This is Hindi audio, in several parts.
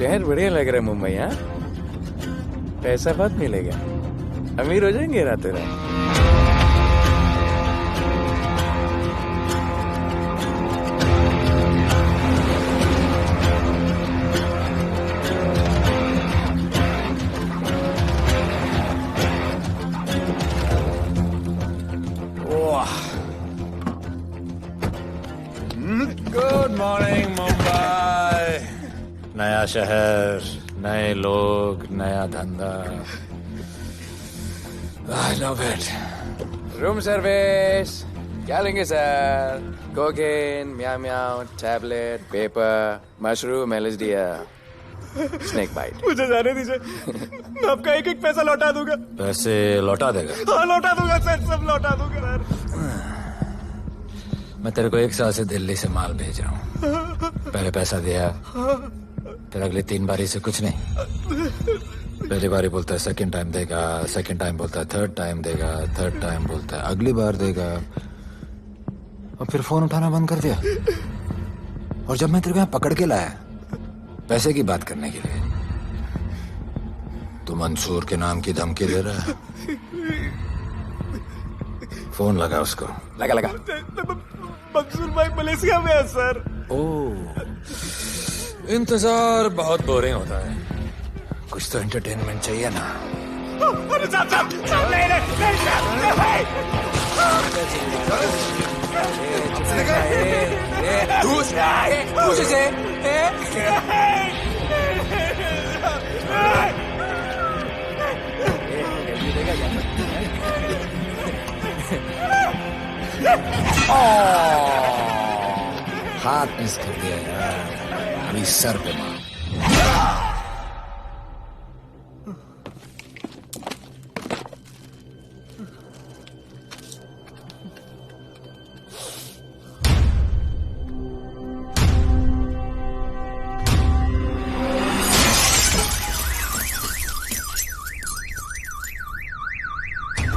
शहर बढ़िया लग रहा है मुंबई। हाँ, पैसा बहुत मिलेगा, अमीर हो जाएंगे रातों रात। Good morning Mumbai. नया शहर, नए लोग, नया धंधा। I love it. Room service क्या लेंगे sir? Cocaine, meow meow, tablet, paper, mushroom, LSD, snake bite. मुझे जाने दीजिए, मैं आपका एक एक पैसा लौटा दूंगा। पैसे लौटा देगा? हाँ लौटा दूंगा सर, सब लौटा दूंगा सर। मैं तेरे को 1 साल से दिल्ली से माल भेज रहा हूँ। पहले पैसा दिया, फिर अगली 3 बारी से कुछ नहीं। पहली बारी बोलता है सेकंड टाइम देगा, सेकंड टाइम बोलता है थर्ड टाइम देगा, थर्ड टाइम बोलता है अगली बार देगा, और फिर फोन उठाना बंद कर दिया। और जब मैं तेरे को यहाँ पकड़ के लाया पैसे की बात करने के लिए, तो मंसूर के नाम की धमकी दे रहा है। फोन लगा उसको। लगा लगा। मंसूर भाई मलेशिया में है सर। ओह, इंतजार बहुत बोरिंग होता है, कुछ तो एंटरटेनमेंट चाहिए ना। अरे साहब हाथ मिस कर दिया यार, अभी सर पे मार।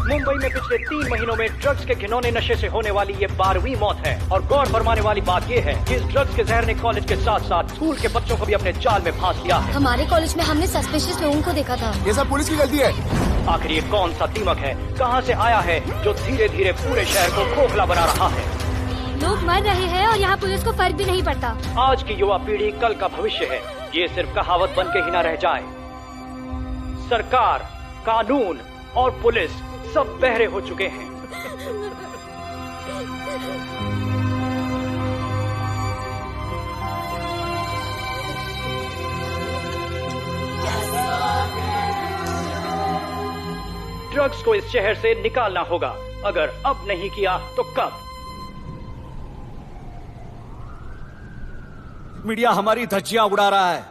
मुंबई में पिछले 3 महीनों में ड्रग्स के घिनौने नशे से होने वाली ये 12वीं मौत है। और गौर फरमाने वाली बात ये है कि इस ड्रग्स के जहर ने कॉलेज के साथ साथ स्कूल के बच्चों को भी अपने जाल में फांस लिया है। हमारे कॉलेज में हमने सस्पिशियस लोगों को देखा था। ये सब पुलिस की गलती है। आखिर ये कौन सा दीमक है, कहां से आया है, जो धीरे धीरे पूरे शहर को खोखला बना रहा है? लोग मर रहे हैं और यहाँ पुलिस को फर्क भी नहीं पड़ता। आज की युवा पीढ़ी कल का भविष्य है, ये सिर्फ कहावत बन के ही न रह जाए। सरकार, कानून और पुलिस सब बहरे हो चुके हैं। ड्रग्स को इस शहर से निकालना होगा। अगर अब नहीं किया तो कब? मीडिया हमारी धज्जियां उड़ा रहा है।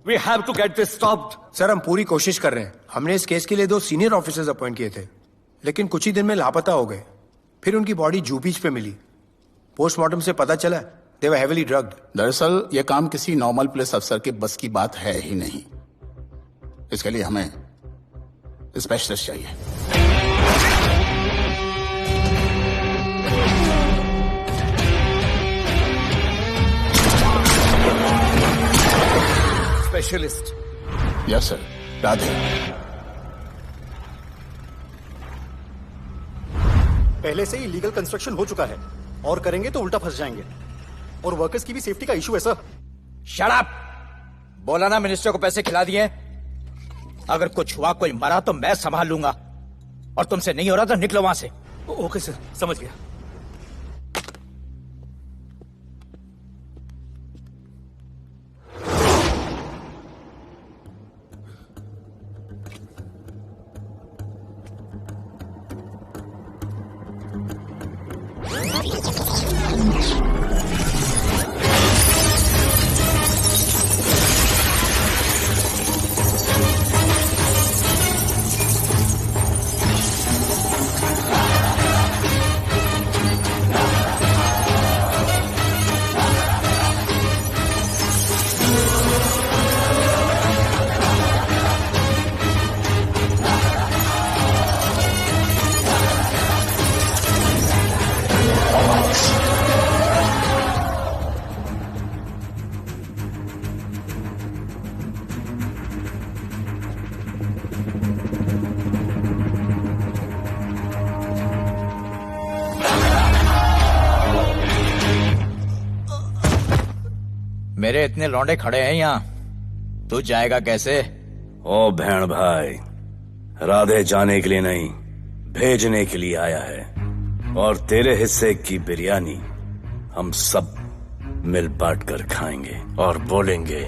We have to get this stopped. Sir हम पूरी कोशिश कर रहे हैं। हमने इस केस के लिए 2 सीनियर ऑफिसर्स अपॉइंट किए थे, लेकिन कुछ ही दिन में लापता हो गए। फिर उनकी बॉडी जू बीच पे मिली। पोस्टमार्टम से पता चला दे वर हेवीली ड्रग्ड। दरअसल यह काम किसी नॉर्मल पुलिस अफसर के बस की बात है ही नहीं। इसके लिए हमें स्पेशलिस्ट चाहिए। स्पेशलिस्ट? Yes sir. राधे। पहले से ही लीगल कंस्ट्रक्शन हो चुका है, और करेंगे तो उल्टा फंस जाएंगे। और वर्कर्स की भी सेफ्टी का इशू है सर। Shut up! बोला ना मिनिस्टर को पैसे खिला दिए। अगर कुछ हुआ, कोई मरा तो मैं संभाल लूंगा, और तुमसे नहीं हो रहा तो निकलो वहां से। ओके सर, समझ गया। मेरे इतने लौंडे खड़े हैं यहाँ, तू जाएगा कैसे? ओ बहन भाई, राधे जाने के लिए नहीं, भेजने के लिए आया है। और तेरे हिस्से की बिरयानी हम सब मिल बांट कर खाएंगे और बोलेंगे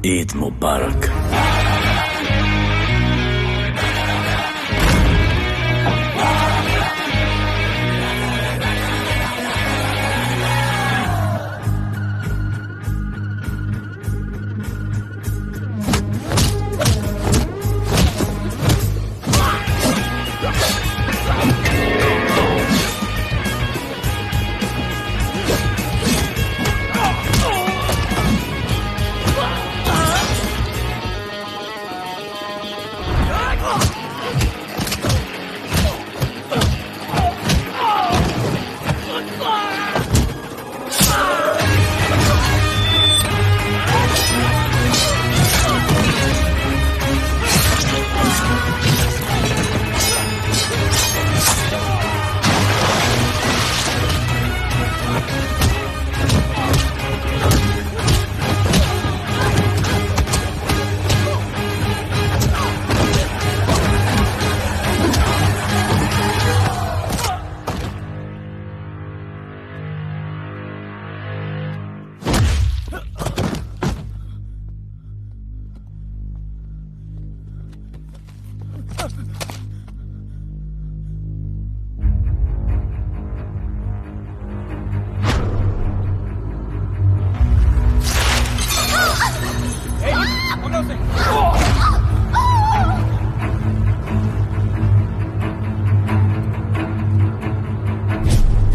ईद मुबारक।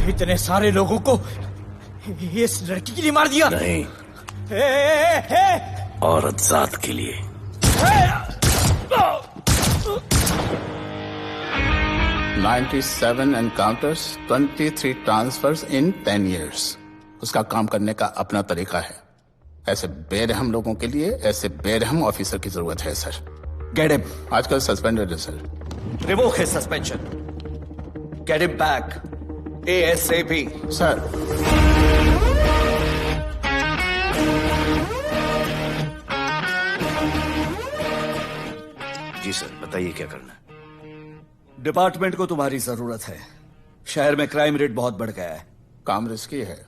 इतने सारे लोगों को इस लड़की के लिए मार दिया? नहीं, औरत जात के लिए। $97 encounters, 23 transfers in 10 years. उसका काम करने का अपना तरीका है। ऐसे बेरहम लोगों के लिए ऐसे बेरहम ऑफिसर की जरूरत है सर। Get him. आजकल सस्पेंडेड है sir. Revoke his suspension. Get him back ASAP। Sir ji sir, बताइए क्या करना है। डिपार्टमेंट को तुम्हारी जरूरत है। शहर में क्राइम रेट बहुत बढ़ गया है। काम रिस्की है,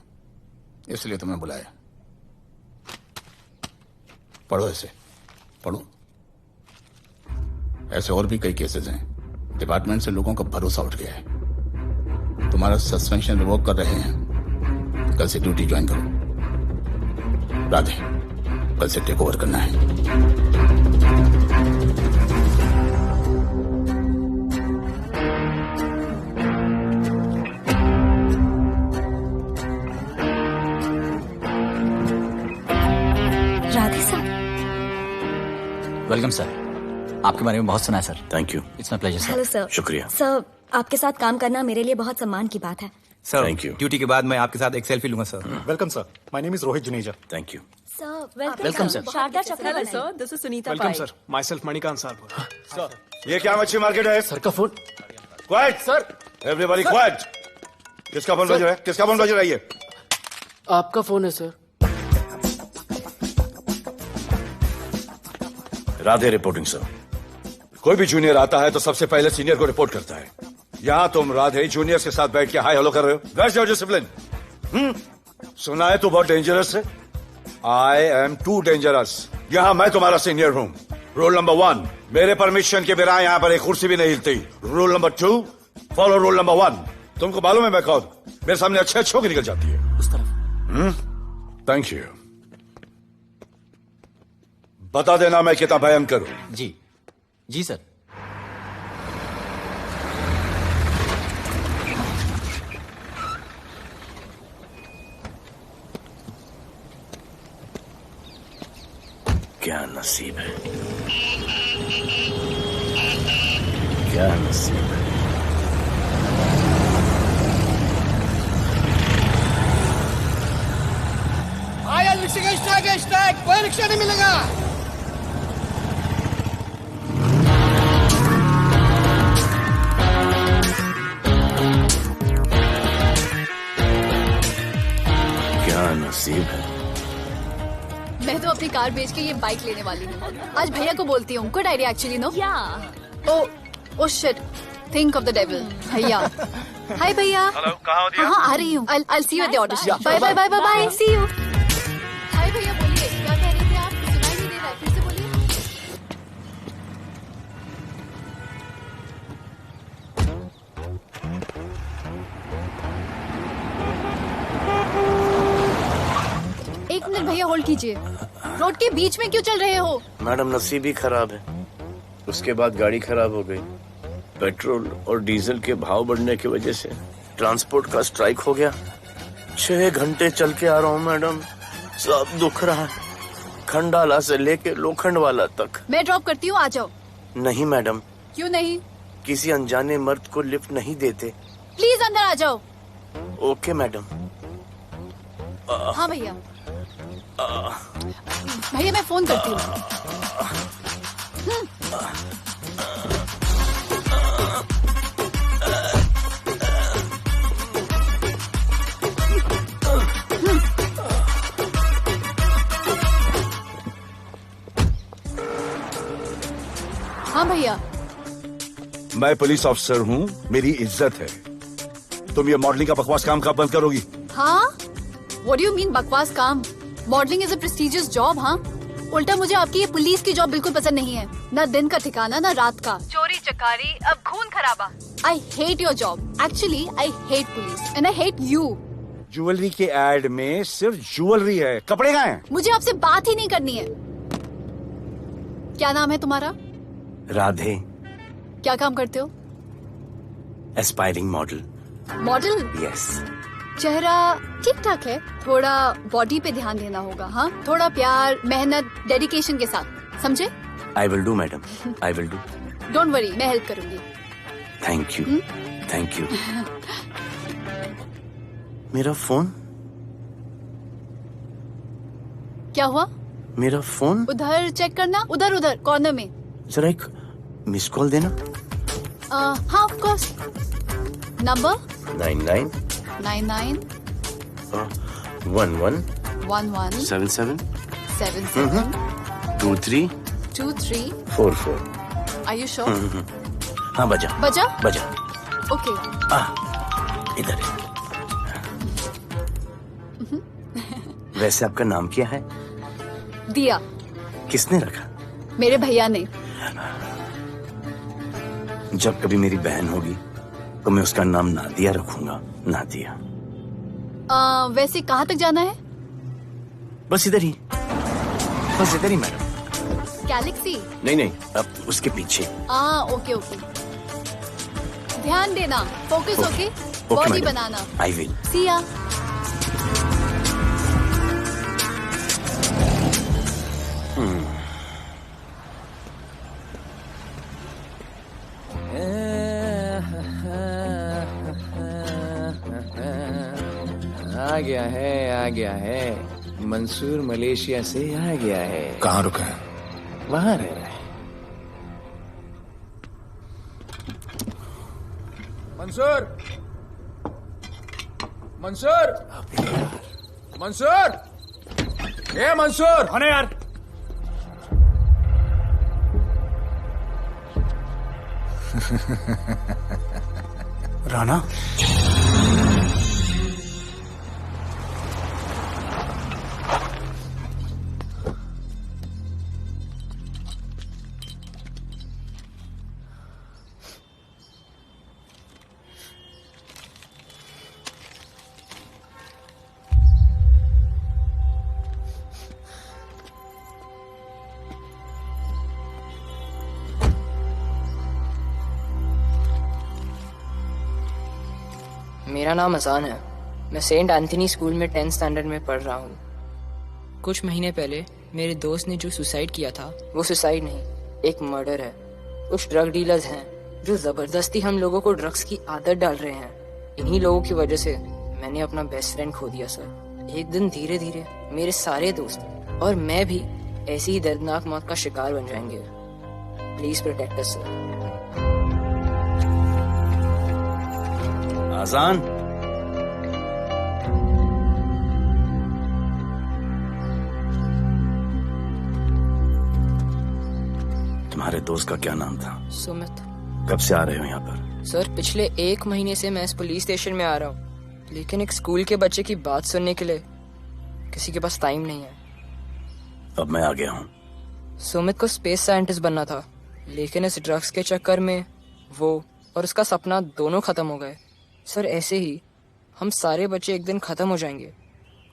इसलिए तुम्हें बुलाया। पढ़ो इसे, पढ़ो। ऐसे और भी कई केसेस हैं। डिपार्टमेंट से लोगों का भरोसा उठ गया है। तुम्हारा सस्पेंशन रिवोक कर रहे हैं। कल से ड्यूटी ज्वाइन करो। राधे, कल से टेक ओवर करना है। राधे सर। वेलकम सर, आपके बारे में बहुत सुना है sir. Thank you. It's my pleasure sir. Hello sir. शुक्रिया। सर, आपके साथ काम करना मेरे लिए बहुत सम्मान की बात है। Sir, Thank you. ड्यूटी के बाद मैं आपके साथ एक सेल्फी लूंगा sir. Welcome sir, my name is Rohit Juneja. Thank you. Sir, welcome sir. Sharda Chakravarti. Hello sir, this is Sunita welcome Pai. Sir, myself Manikant sahab. ये क्या मच्छी मार्केट है? सर का phone. Quiet sir, everybody quiet. किसका फोन बज रहा है? किसका फोन बज रहा है ये? आपका फोन है सर। Radhe reporting sir. कोई भी जूनियर आता है तो सबसे पहले सीनियर को रिपोर्ट करता है। यहाँ तुम राधे जूनियर्स के साथ बैठ के हाय हेलो कर रहे हो। Where's your discipline? सुना है तू बहुत डेंजरस है। I am too dangerous. यहाँ मैं तुम्हारा सीनियर हूँ। रूल नंबर 1, मेरे परमिशन के बिना यहाँ पर एक कुर्सी भी नहीं हिलती। Rule number 2, follow rule number 1। तुमको मालूम है मैं कौन? मेरे सामने अच्छे अच्छों की निकल जाती है। उस तरफ। Thank you. बता देना मैं कितना भयंकर हूं। जी जी सर। क्या नसीब है, क्या नसीब है। आया रिक्शा का स्ट्राइक, कोई रिक्शा नहीं मिलेगा। क्या नसीब है। अपनी कार बेच के ये बाइक लेने वाली हूँ। आज भैया को बोलती हूँ। Good idea actually, no? Oh shit, think of the devil. भैया, हाय भैया। हेलो, कहाँ हो दिया? हाँ, आ रही हूँ। I'll see you at the audition. Bye bye bye bye, see you. Hi भैया, बोलिए क्या कह रहे थे आप? सुनाई नहीं दे रहा है, फिर से बोलिए। एक मिनट भैया, होल्ड कीजिए। रोड के बीच में क्यों चल रहे हो? मैडम, नसीब ही खराब है। उसके बाद गाड़ी खराब हो गई। पेट्रोल और डीजल के भाव बढ़ने की वजह से ट्रांसपोर्ट का स्ट्राइक हो गया। 6 घंटे चल के आ रहा हूँ मैडम, सब दुख रहा है, खंडाला से लेके लोखंडवाला तक। मैं ड्रॉप करती हूँ, आ जाओ। नहीं मैडम। क्यों नहीं? किसी अनजाने मर्द को लिफ्ट नहीं देते। प्लीज अंदर आ जाओ। Okay madam. हाँ भैया। भैया मैं फोन करती हूँ। हाँ भैया। मैं पुलिस ऑफिसर हूँ, मेरी इज्जत है। तुम ये मॉडलिंग का बकवास काम कब बंद करोगी? हाँ? What do you mean बकवास काम? Modelling is a prestigious job. हाँ, उल्टा मुझे आपकी ये पुलिस की जॉब बिल्कुल पसंद नहीं है। ना दिन का ठिकाना, ना रात का। चोरी चकारी, अब खून खराबा। I hate your job. Actually, I hate police and I hate you. Jewellery के एड में सिर्फ ज्वेलरी है, कपड़े कहाँ हैं? मुझे आपसे बात ही नहीं करनी है। क्या नाम है तुम्हारा? राधे। क्या काम करते हो? Aspiring model. मॉडल? यस। चेहरा ठीक ठाक है, थोड़ा बॉडी पे ध्यान देना होगा। हाँ, थोड़ा प्यार, मेहनत, डेडिकेशन के साथ, समझे? I will do madam, I will do. Don't worry, मैं हेल्प करूंगी। Thank you, thank you. मेरा फोन? क्या हुआ? मेरा फोन? उधर चेक करना, उधर उधर कॉर्नर में। जरा एक मिस कॉल देना। हाँ of course. Number 99 99 11 11 77 77 23 23 44। Are you sure? हाँ बजा बजा? बजा। ओके। इधर है। वैसे आपका नाम क्या है? दिया। किसने रखा? मेरे भैया ने। जब कभी मेरी बहन होगी तो मैं उसका नाम नादिया रखूंगा। नादिया। वैसे कहाँ तक जाना है? बस इधर ही, बस इधर ही मैडम। गैलेक्सी? नहीं, अब उसके पीछे। Okay okay. ध्यान देना, फोकस ओके। बॉडी बनाना। I will. See ya. आ गया है। मंसूर मलेशिया से आ गया है। कहाँ रुका है? वहां रह रहा है। मंसूर, मंसूर, मंसूर, ए मंसूर। आने यार। राणा, मेरा नाम अजान है। मैं सेंट एंथनी स्कूल में 10th स्टैंडर्ड में पढ़ रहा हूँ। कुछ महीने पहले मेरे दोस्त ने जो सुसाइड किया था, वो सुसाइड नहीं, एक मर्डर है। कुछ ड्रग डीलर्स हैं जो जबरदस्ती हम लोगों को ड्रग्स की आदत डाल रहे हैं। इन्हीं लोगों की वजह से मैंने अपना बेस्ट फ्रेंड खो दिया सर। एक दिन धीरे धीरे मेरे सारे दोस्त और मैं भी ऐसी ही दर्दनाक मौत का शिकार बन जाएंगे। Please protect us sir. Azaan, तुम्हारे दोस्त का क्या नाम था? सुमित। कब से आ रहे हो यहाँ पर? सर पिछले 1 महीने से मैं इस पुलिस स्टेशन में आ रहा हूँ, लेकिन एक स्कूल के बच्चे की बात सुनने के लिए किसी के पास टाइम नहीं है। अब मैं आ गया हूँ। सुमित को स्पेस साइंटिस्ट बनना था, लेकिन इस ड्रग्स के चक्कर में वो और उसका सपना दोनों खत्म हो गए। सर ऐसे ही हम सारे बच्चे एक दिन खत्म हो जाएंगे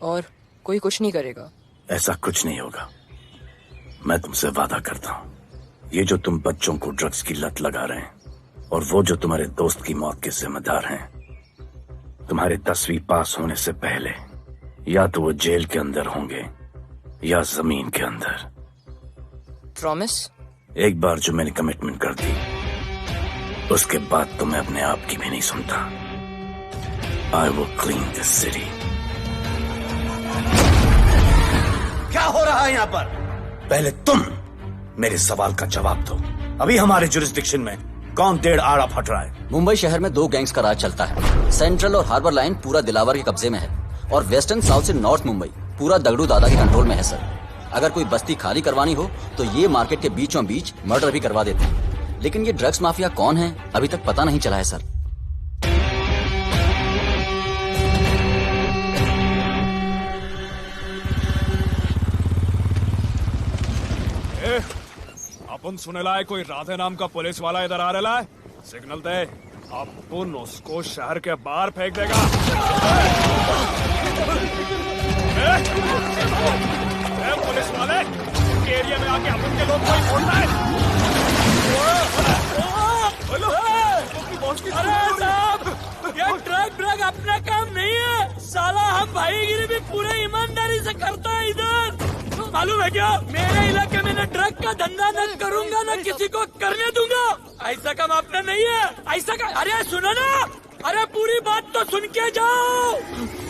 और कोई कुछ नहीं करेगा। ऐसा कुछ नहीं होगा, मैं तुमसे वादा करता हूँ। ये जो तुम बच्चों को ड्रग्स की लत लगा रहे हैं और वो जो तुम्हारे दोस्त की मौत के जिम्मेदार हैं, तुम्हारे 10वीं पास होने से पहले या तो वो जेल के अंदर होंगे या जमीन के अंदर। प्रॉमिस? एक बार जो मैंने कमिटमेंट कर दी, उसके बाद तो मैं अपने आप की भी नहीं सुनता। I will clean this city. क्या हो रहा है यहाँ पर? पहले तुम मेरे सवाल का जवाब दो। अभी हमारे जुरिस्डिक्शन में कौन डेढ़ आड़ा फट रहा है? मुंबई शहर में 2 गैंग्स का राज चलता है। सेंट्रल और हार्बर लाइन पूरा दिलावर के कब्जे में है और वेस्टर्न साउथ से नॉर्थ मुंबई पूरा दगड़ू दादा के कंट्रोल में है सर। अगर कोई बस्ती खाली करवानी हो तो ये मार्केट के बीचों बीच मर्डर भी करवा देते हैं, लेकिन ये ड्रग्स माफिया कौन है अभी तक पता नहीं चला है सर। अपन सुनेला है कोई राधे नाम का पुलिस वाला इधर आ रहा है। सिग्नल दे, अपन उसको शहर के बाहर फेंक देगा। पुलिस वाले एरिया में आके अपन के लोग कोई बोलता है। अरे साहब, ये ड्रग अपना काम नहीं है साला। हम भाईगिरी भी पूरे ईमानदारी से करता है इधर। मालूम है क्या, मेरे इलाके में न ड्रग का धंधा न करूंगा न किसी को करने दूंगा। ऐसा काम अपना नहीं है। ऐसा का अरे सुनो ना, अरे पूरी बात तो सुन के जाओ।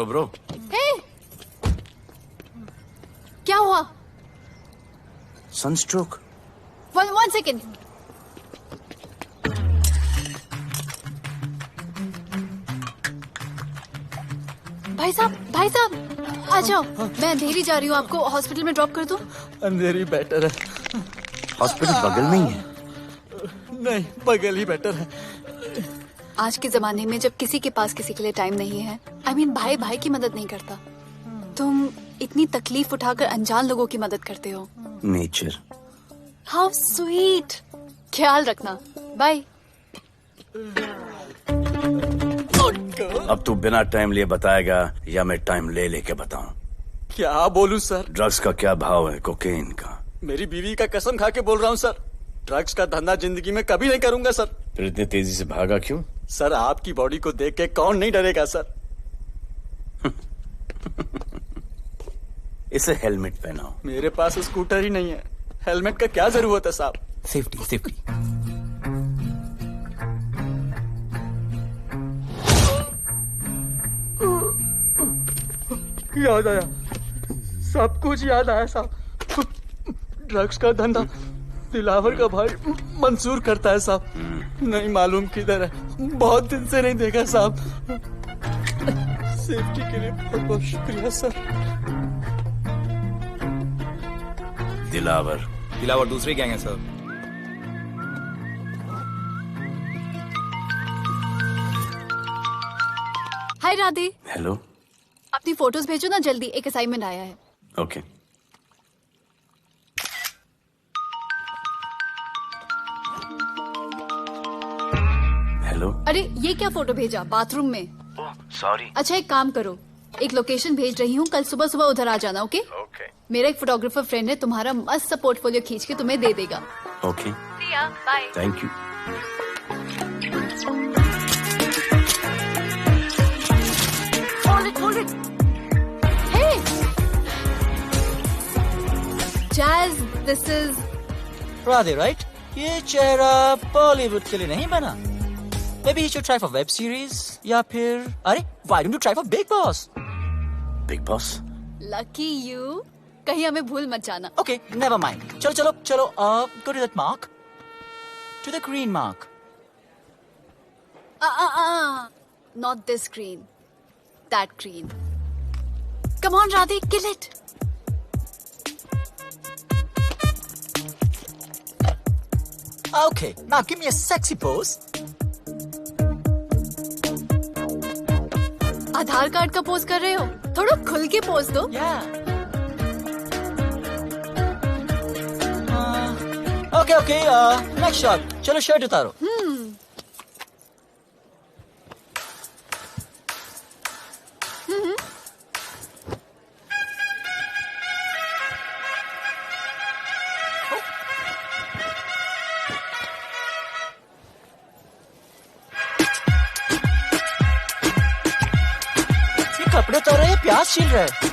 ब्रो क्या हुआ? सनस्ट्रोक। One second. भाई साहब आ जाओ। मैं अंधेरी जा रही हूँ, आपको हॉस्पिटल में ड्रॉप कर दूं? अंधेरी बेटर है। हॉस्पिटल बगल में ही है? नहीं, बगल ही बेटर है। आज के जमाने में जब किसी के पास किसी के लिए टाइम नहीं है, भाई भाई की मदद नहीं करता, तुम इतनी तकलीफ उठाकर अनजान लोगों की मदद करते हो। नेचर। How sweet. ख्याल रखना, बाय। अब तू बिना टाइम लिए बताएगा या मैं टाइम ले लेके बताऊं? क्या बोलूं सर? ड्रग्स का क्या भाव है कोकेन का? मेरी बीवी का कसम खा के बोल रहा हूँ सर, ड्रग्स का धंधा जिंदगी में कभी नहीं करूंगा सर। फिर इतनी तेजी से भागा क्यों? सर आपकी बॉडी को देख के कौन नहीं डरेगा सर। इसे हेलमेट पहनाओ। मेरे पास स्कूटर ही नहीं है, हेलमेट का क्या जरूरत है साहब? Safety safety. याद आया, सब कुछ याद आया साहब। ड्रग्स का धंधा दिलावर का भाई मंसूर करता है साहब। नहीं मालूम किधर है, बहुत दिन से नहीं देखा साहब। सेफ्टी के लिए बहुत बहुत शुक्रिया सर। दिलावर दूसरी गैंग है सर। हाय राधे। हेलो। अपनी फोटोज भेजो ना जल्दी, एक असाइनमेंट आया है। ओके। हेलो। अरे ये क्या फोटो भेजा बाथरूम में? सॉरी। अच्छा एक काम करो, एक लोकेशन भेज रही हूँ, कल सुबह सुबह उधर आ जाना। ओके? मेरा एक फोटोग्राफर फ्रेंड है, तुम्हारा मस्त सा पोर्टफोलियो खींच के तुम्हें दे देगा। Okay. Bye. Thank you. hold it. Hey, Jazz, this is Radhe, right? ये चेहरा बॉलीवुड के लिए नहीं बना. Maybe you should try for web series या फिर अरे why don't you try for Big Boss? Big Boss? lucky you. कहीं हमें भूल मत जाना. Okay, never mind. चलो. Go to that mark. To the green mark. Not this green. That green. Come on, Radhe, kill it. Okay, now give me a sexy pose. Aadhaar card का पोज कर रहे हो? थोड़ा खुल के पोज दो. Okay, next shot. चलो शर्ट उतारो. ये कपड़े उतार रहे हैं, प्याज छील रहे हैं.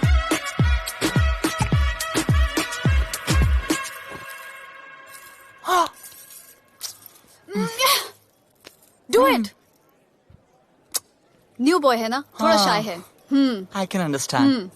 Do it. न्यू बॉय है ना, थोड़ा शाय है. I can understand.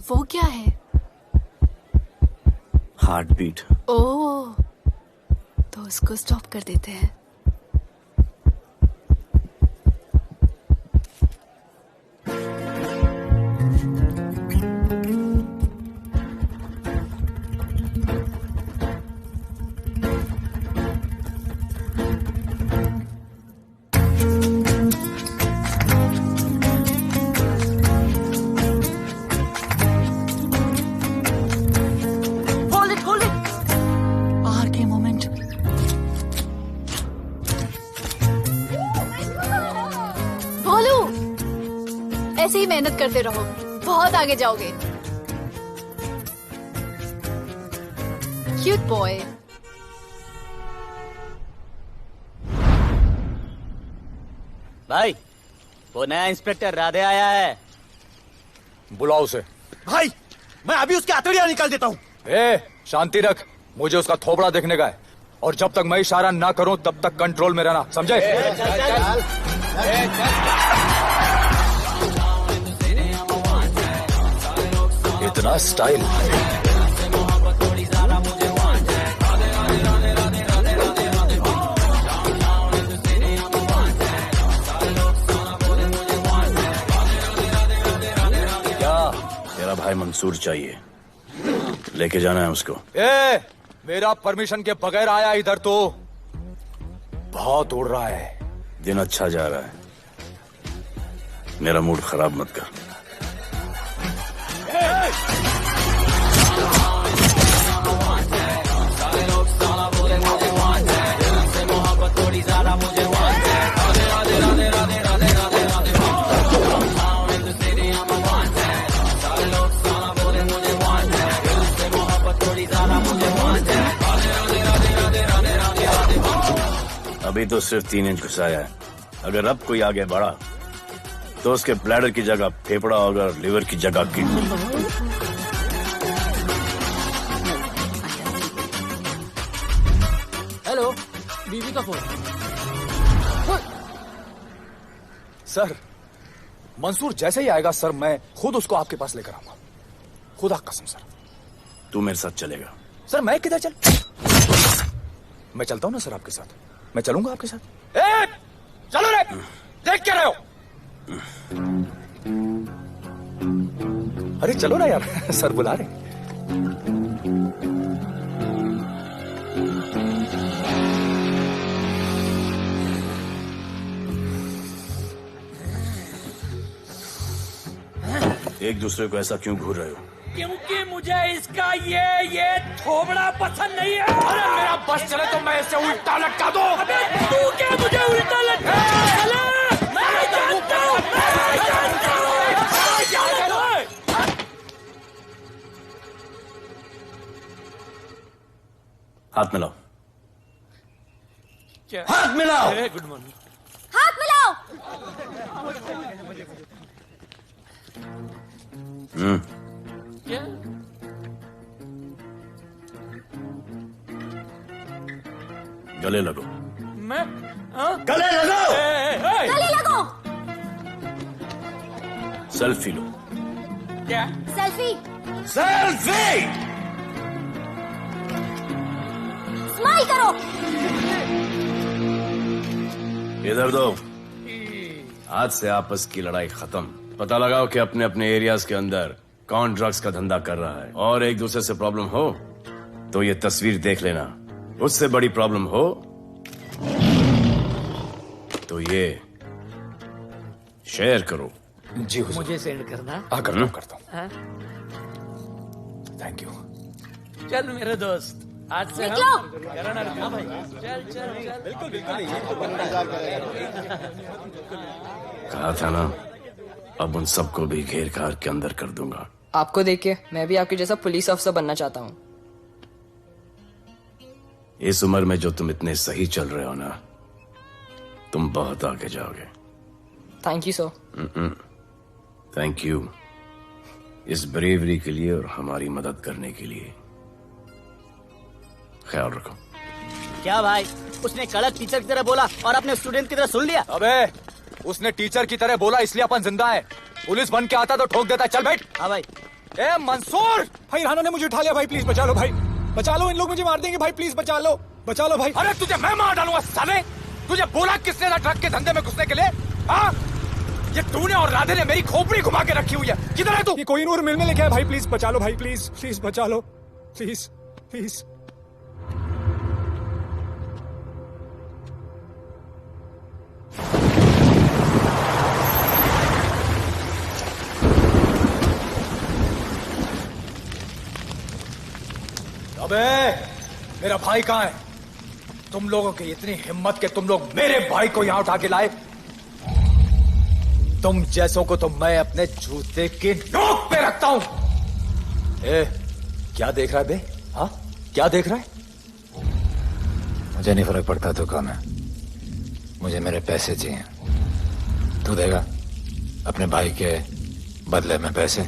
वो क्या है? Heart beat. ओह, तो उसको स्टॉप कर देते हैं. ऐसे ही मेहनत करते रहो, बहुत आगे जाओगे. Cute boy. भाई, वो नया इंस्पेक्टर राधे आया है. बुलाओ उसे. भाई, मैं अभी उसके हथौड़ियां निकाल देता हूँ. शांति रख, मुझे उसका थोबड़ा देखने का है. और जब तक मैं इशारा ना करूं तब तक कंट्रोल में रहना, समझे? इतना स्टाइल. क्या? मेरा भाई मंसूर चाहिए, लेके जाना है उसको. मेरा परमिशन के बगैर आया इधर तो. बहुत उड़ रहा है. दिन अच्छा जा रहा है, मेरा मूड खराब मत कर. अभी तो सिर्फ 3 इंच घुसाया है. अगर अब कोई आगे बढ़ा तो उसके ब्लैडर की जगह फेफड़ा होगा, लिवर की जगह किडनी. हेलो, बीवी का फोन. सर, मंसूर जैसे ही आएगा सर, मैं खुद उसको आपके पास लेकर आऊंगा. खुदा कसम सर. तू मेरे साथ चलेगा? सर मैं किधर चल? मैं चलता हूं ना सर आपके साथ. मैं चलूंगा आपके साथ. चलो रे, देख क्या रहे हो? अरे चलो ना यार, सर बुला रहे. एक दूसरे को ऐसा क्यों घूर रहे हो? क्योंकि मुझे इसका ये थोबड़ा पसंद नहीं है। अरे मेरा बस चले तो मैं इसे उल्टा लटका दूं। अबे तू क्या मुझे उल्टा लटका? मैं जानता हूं। हाथ मिलाओ। क्या? हाथ मिलाओ। Good morning. हाथ मिलाओ। क्या? गले लगो। मैं गले लगो। गले लगो। सेल्फी लो। क्या? सेल्फी। सेल्फी। स्माइल करो। इधर दो। आज से आपस की लड़ाई खत्म। पता लगाओ कि अपने अपने एरियाज के अंदर कौन ड्रग्स का धंधा कर रहा है, और एक दूसरे से प्रॉब्लम हो तो ये तस्वीर देख लेना। उससे बड़ी प्रॉब्लम हो तो ये शेयर करो। जी हुजूर। मुझे सेंड करना। करता हूँ। Thank you. चल मेरे दोस्त, आज से निकलो। हम भाई। चल चल चल। बिल्कुल कहा था ना, अब उन सबको भी घेर घार के अंदर कर दूंगा। आपको देख के मैं भी आपके जैसा पुलिस अफसर बनना चाहता हूँ। इस उम्र में जो तुम इतने सही चल रहे हो ना, तुम बहुत आगे जाओगे। Thank you sir. Thank you इस ब्रेवरी के लिए और हमारी मदद करने के लिए। ख्याल रखो। क्या भाई, उसने कड़क टीचर की तरह बोला और अपने स्टूडेंट की तरह सुन लिया? अबे उसने टीचर की तरह बोला इसलिए अपन जिंदा है। पुलिस बन के आता तो ठोक देता। चल बैठ। हाँ भाई। ए मंसूर, भाई राना ने मुझे उठा लिया। भाई प्लीज बचा लो। भाई बचा लो, इन लोग मुझे मार देंगे। भाई प्लीज बचा लो, बचा लो भाई। अरे तुझे मैं मार डालूंगा साले। तुझे बोला किसने था ट्रक के धंधे में घुसने के लिए? हाँ, ये तूने और राधे ने मेरी खोपड़ी घुमा के रखी हुई है। किधर है तू? ये कोई नूर मिल में लेके आया। भाई प्लीज बचा लो। भाई प्लीज प्लीज बचा लो। Please please. अबे मेरा भाई कहाँ है? तुम लोगों की इतनी हिम्मत कि तुम लोग मेरे भाई को यहाँ उठा के लाए। तुम जैसों को तो मैं अपने जूते की नोक पे रखता हूं। ए, क्या देख रहा है बे? हाँ, क्या देख रहा है? मुझे नहीं फर्क पड़ता तू कौन है। मुझे मेरे पैसे चाहिए। तू देगा अपने भाई के बदले में पैसे?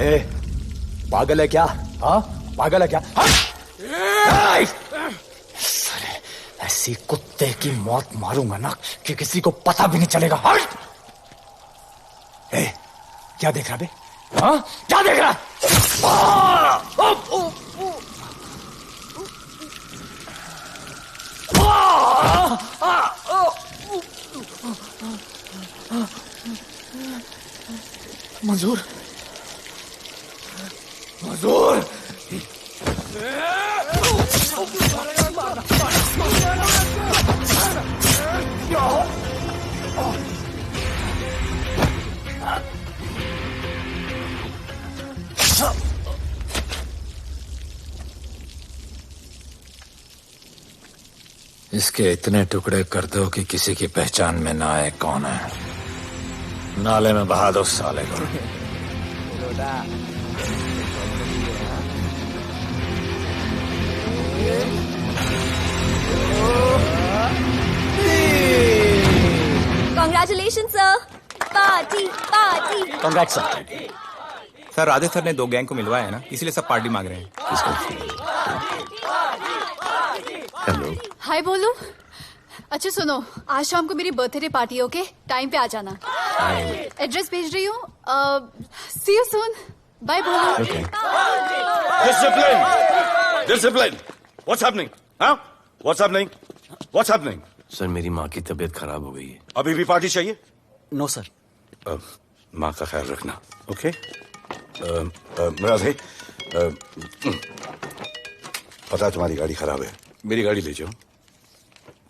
ए, पागल है क्या? हाँ, पागल है क्या? ऐसी कुत्ते की मौत मारूंगा ना कि किसी को पता भी नहीं चलेगा। ए, क्या देख रहा बे? हाँ, क्या देख रहा? मंजूर, मंजूर। इसके इतने टुकड़े कर दो कि किसी की पहचान में ना आए कौन है। नाले में बहा दो साले को। Congratulations, sir. Party party. Congrats sir. Sir Radhe sir ने 2 गैंग को मिलवाया है ना, इसलिए सब पार्टी मांग रहे हैं। हेलो। हाय बोलू। अच्छा सुनो, आज शाम को मेरी बर्थडे पार्टी, ओके? टाइम पे आ जाना। एड्रेस भेज रही हूँ। See you soon. बाय बोलू। Discipline, discipline. What's happening? हाँ, what's happening? What's happening? Sir मेरी माँ की तबीयत खराब हो गई है। अभी भी पार्टी चाहिए? No sir. माँ का ख्याल रखना, ओके? राधे, पता है तुम्हारी गाड़ी खराब है, मेरी गाड़ी ले जाओ।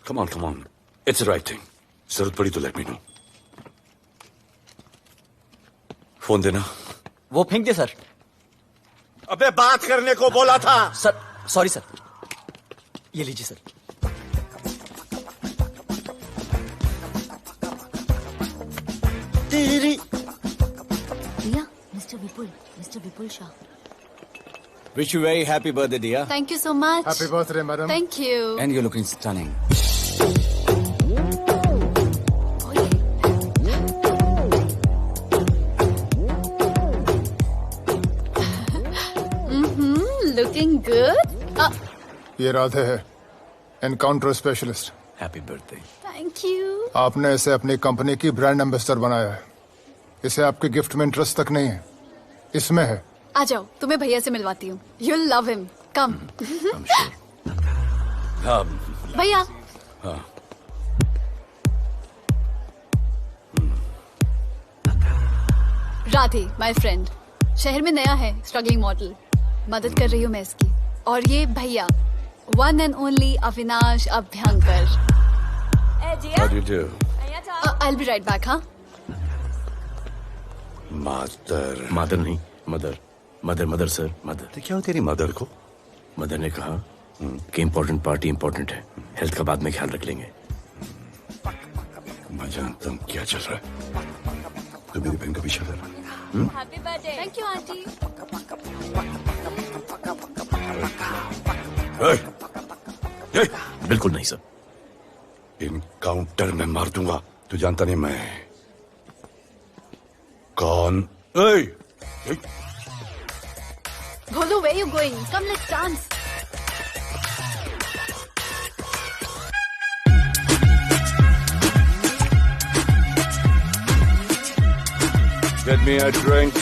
Come on, come on, it's the right thing. जरूरत पड़ी तो लेट मी नो। फोन देना। वो फेंक दे सर। अबे बात करने को बोला था। सर सॉरी सर, ये लीजिए सर। तेरी दिया, mister Vipul Shah. Wish you very happy birthday, dear. Thank you so much. Happy birthday, madam. Thank you. And you're looking stunning. Looking good. ये राधे है, encounter specialist. Happy birthday. Thank you. आपने इसे अपनी कंपनी की ब्रांड एम्बेसडर बनाया है। इसे आपके गिफ्ट में इंटरेस्ट तक नहीं है, इसमें है। आ जाओ, तुम्हें भैया से मिलवाती हूँ। You'll love him. Come. भैया। हाँ। राधे, my friend, शहर में नया है, स्ट्रगलिंग मॉडल। मदद कर रही हूँ मैं इसकी। और ये भैया, one and only Avinash Abhyankar. How do you do? I'll be right back, हाँ? मादर नहीं, मदर सर, मदर। तो क्या हो तेरी मदर को? मदर ने कहा कि इम्पोर्टेंट पार्टी इम्पोर्टेंट है, हेल्थ का बाद में ख्याल रख लेंगे। मैं जानता हूँ क्या चल रहा है। तो मेरी बहन का पीछा कर। Happy birthday. Thank you aunty. बिल्कुल नहीं सर। इनकाउंटर में मार दूंगा। तू जानता नहीं मैं कौन? Bholu, where you going? Come, let's dance. Get me a drink.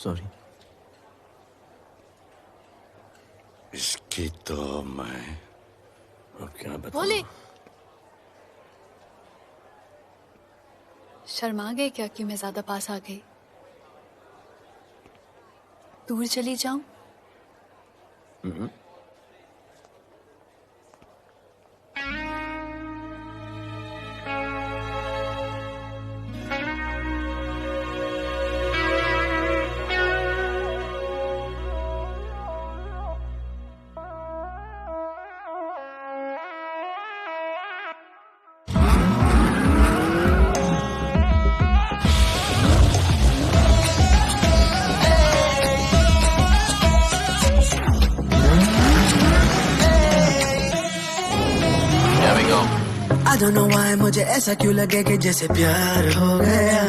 Sorry. इसकी तो मैं क्या बताऊं? भोले, शर्मा गए क्या कि मैं ज्यादा पास आ गई? दूर चली जाऊं? I don't know why मुझे ऐसा क्यों लगे कि जैसे प्यार हो गया।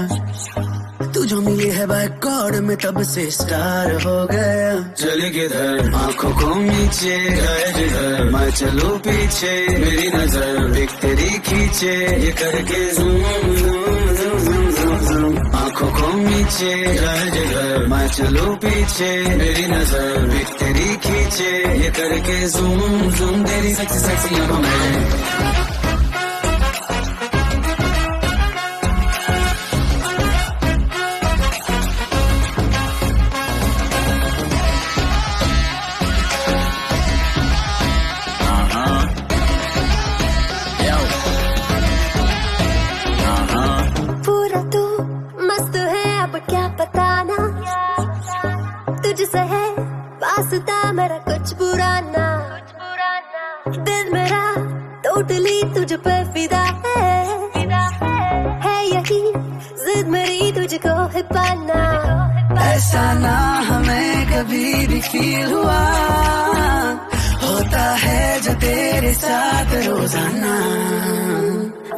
तू जो मिली है बाय गॉड में तब से स्टार हो गया। चली किधर आंखों को नीचे गए जिधर, मैं चलूं पीछे मेरी नजर एक तेरी खींचे, ये करके zoom zoom zoom zoom zoom. आंखों को नीचे गए जिधर, मैं चलूं पीछे मेरी नजर एक तेरी खींचे, ये करके ज़ूम ज़ूम तेरी सेक्सी सेक्सी आंखों में। मेरा कुछ बुरा ना, दिल मेरा टोटली तुझ पे फिदा है यही जिद मेरी तुझको है पाना। ऐसा ना हमें कभी भी फील हुआ, होता है जो तेरे साथ रोजाना।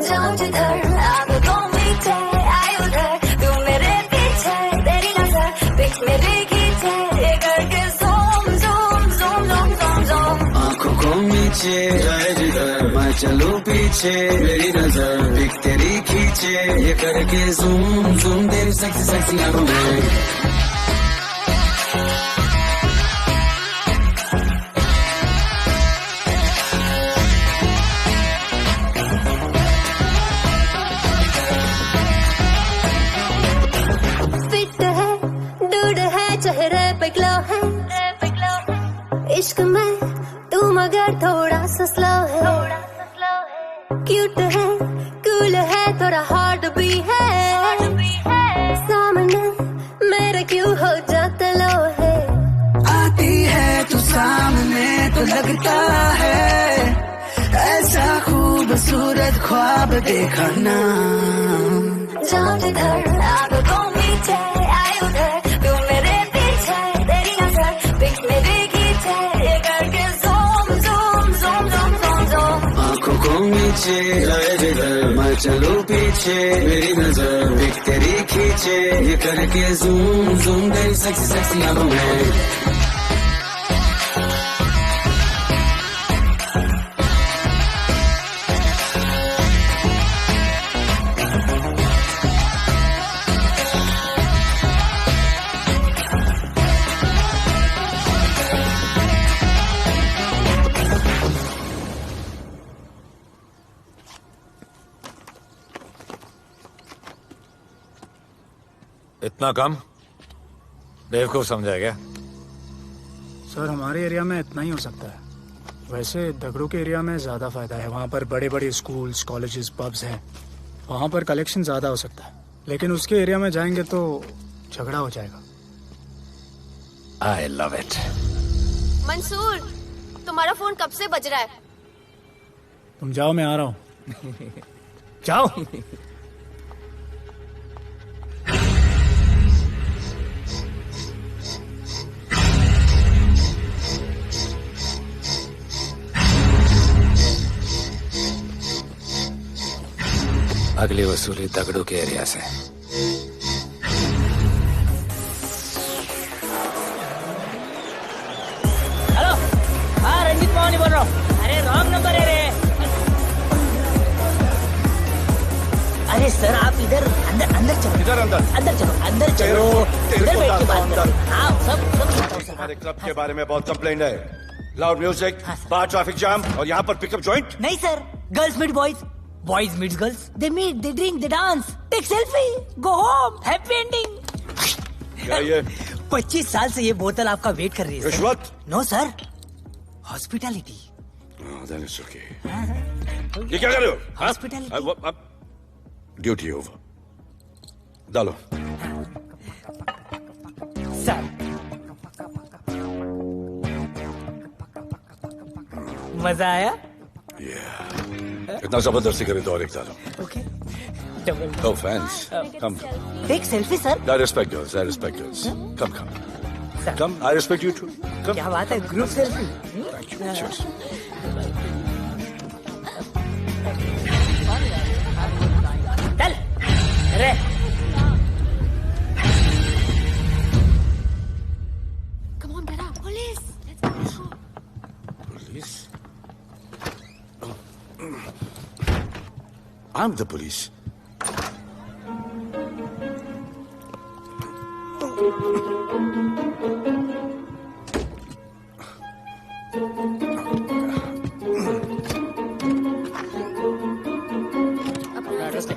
जाऊं जिधर आंखों मीठे आए उधर, तू मेरे पीछे तेरी नजर पिक मेरे खींचे, ये करके आंखों को नीचे जाए जिधर, मैं चलूं पीछे मेरी नजर एक तेरी खींचे, ये करके ज़ूम ज़ूम तेरी सेक्सी सेक्सी आंखों में। इश्क में तू मगर थोड़ा सा स्लो है, क्यूट है, कूल है, थोड़ा हार्ड भी है, सामने मेरे क्यों हो जाता लो है। आती है तू सामने तो लगता है ऐसा खूबसूरत ख्वाब देखा ना। जाओ जिधर आगे को मीठे आए उधर, तू मेरे पीछे तेरी नजर पिक मेरे खींचे, ये करके zoom zoom zoom zoom zoom zoom. आंखों को नीचे आए जिधर मैं चलूं पीछे, मेरी नजर पिक तेरी खींचे, ये करके ज़ूम ज़ूम तेरी सेक्सी सेक्सी आंखों में। इतना कम? बेवकूफ समझा क्या? सर हमारे एरिया में इतना ही हो सकता है, वैसे दगड़ू के एरिया में ज्यादा फायदा है। वहाँ पर बड़े बड़े स्कूल्स, कॉलेजेस, पब्स हैं, वहाँ पर कलेक्शन ज्यादा हो सकता है। लेकिन उसके एरिया में जाएंगे तो झगड़ा हो जाएगा। I love it. मंसूर, तुम्हारा फोन कब से बज रहा है? तुम जाओ, मैं आ रहा हूँ। जाओ। अगली वसूली दगड़ू के एरिया से। हेलो, हाँ रंजीत मोहन बोल रहा हूँ। अरे रॉन्ग नंबर है रे। अरे सर आप इधर अंदर अंदर चलो। इधर अंदर चलो इधर बैठ के बात करो। हाँ सब हमारे क्लब के बारे में बहुत कंप्लेंट है। लाउड म्यूजिक, बाहर ट्रैफिक जाम और यहाँ पर पिकअप जॉइंट। नहीं sir, girls meet boys, boys meet girls, they meet, they drink, they dance, take selfie, go home, happy ending. क्या ये? 25 साल से ये बोतल आपका वेट कर रही है। रिश्वत? No sir, hospitality. ये क्या कर रहे हो? हॉस्पिटैलिटी। Duty over. डालो। सर मजा आया? इतना जबरदस्ती करे तो और एक डालो। Okay. No offense. Come. Take selfie, sir. I respect yours. I respect yours. Come. Come. I respect you too. Come. क्या बात है? Group selfie. Thank you. Cheers. चल। अरे। Come on, Bella. Police. Let's go. Police? I'm the police.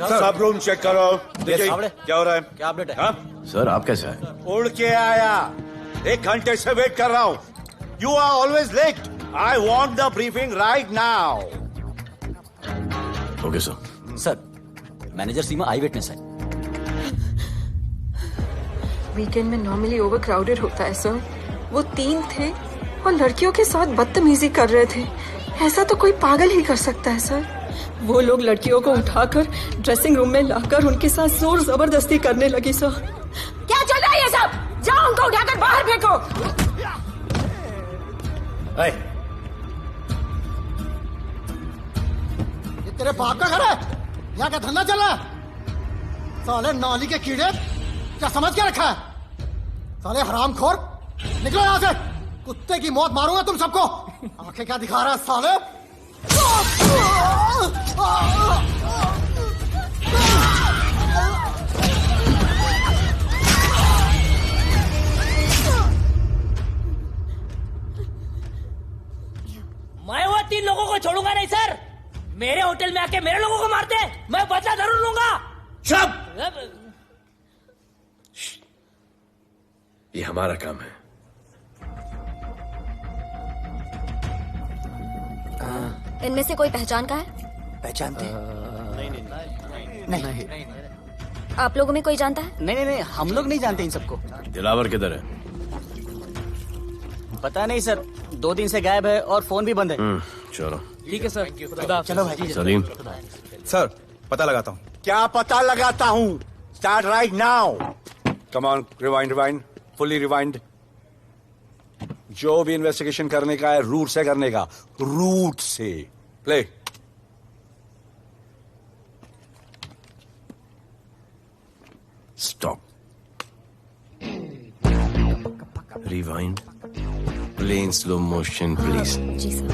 सब रूम चेक करो। देखिए क्या हो रहा है? क्या अपडेट है? हाँ? सर आप कैसे हैं? उड़ के आया, 1 घंटे से वेट कर रहा हूँ। You are always late. I want the briefing right now. Okay sir. Sir manager Seema eye witness है। वीकेंड में नॉर्मली ओवर क्राउडेड होता है सर। वो 3 थे और लड़कियों के साथ बदतमीजी कर रहे थे। ऐसा तो कोई पागल ही कर सकता है सर। वो लोग लड़कियों को उठाकर ड्रेसिंग रूम में लाकर उनके साथ जोर जबरदस्ती करने लगी सर। क्या चल रहा है ये सब? जाओ उनको उठाकर बाहर फेंको। ये तेरे बाप का घर है? यहाँ क्या धंधा चल रहा है? साले नाली के कीड़े, क्या समझ के रखा है? साले हरामखोर, निकलो यहाँ से। कुत्ते की मौत मारूंगा तुम सबको। आंखें क्या दिखा रहा है साले? मैं वो 3 लोगों को छोड़ूंगा नहीं सर। मेरे होटल में आके मेरे लोगों को मारते, मैं बदला जरूर लूंगा। चुप! ये हमारा काम है। इनमें से कोई पहचान का है? पहचानते हैं? नहीं। आप लोगों में कोई जानता है? नहीं, हम लोग नहीं जानते इन सबको। दिलावर किधर है? पता नहीं सर, 2 दिन से गायब है और फोन भी बंद है। चलो ठीक है सर, चलो भाई। सलीम सर, पता लगाता हूँ। क्या पता लगाता हूँ? Start right now. Come on, rewind, fully rewind. जो भी इन्वेस्टिगेशन करने का है रूट से करने का, रूट से। Play. Stop. Rewind. Play in slow motion please. जी सर।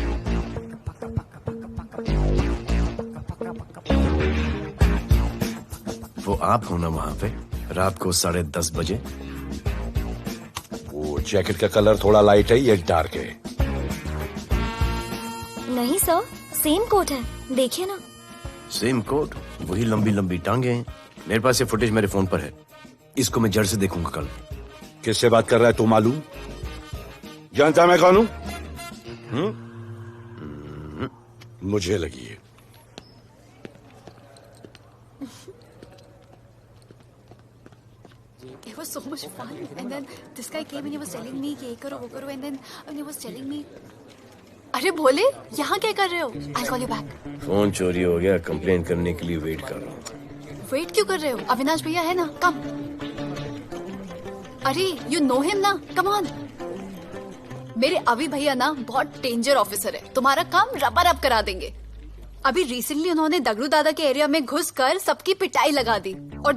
वो आप हो ना वहां पे रात को 10:30 बजे? वो जैकेट का कलर थोड़ा लाइट है, ये डार्क है। नहीं सर, सेम कोट है, देखिए ना। सेम कोट, वही लंबी लंबी टांगे हैं। मेरे पास ये फुटेज मेरे फोन पर है, इसको मैं जड़ से देखूंगा कल। किससे बात कर रहा है तू? मालूम? जानता मैं कौन हूं? मुझे लगी है। It was so much fun, and then this guy came and he was telling me कि ये करो वो करो, and then he was telling me, अरे भोले, यहाँ क्या कर रहे हो? I'll call you back. Phone चोरी हो गया, कंप्लेन करने के लिए वेट कर रहा हूँ। वेट क्यों कर रहे हो? अविनाश भैया है ना, कम। अरे you know him ना, come on. मेरे अभी भैया ना बहुत डेंजर ऑफिसर है, तुम्हारा काम रबर अप करा देंगे। अभी रिसेंटली उन्होंने दगड़ू दादा के एरिया में घुसकर सबकी पिटाई लगा दी, और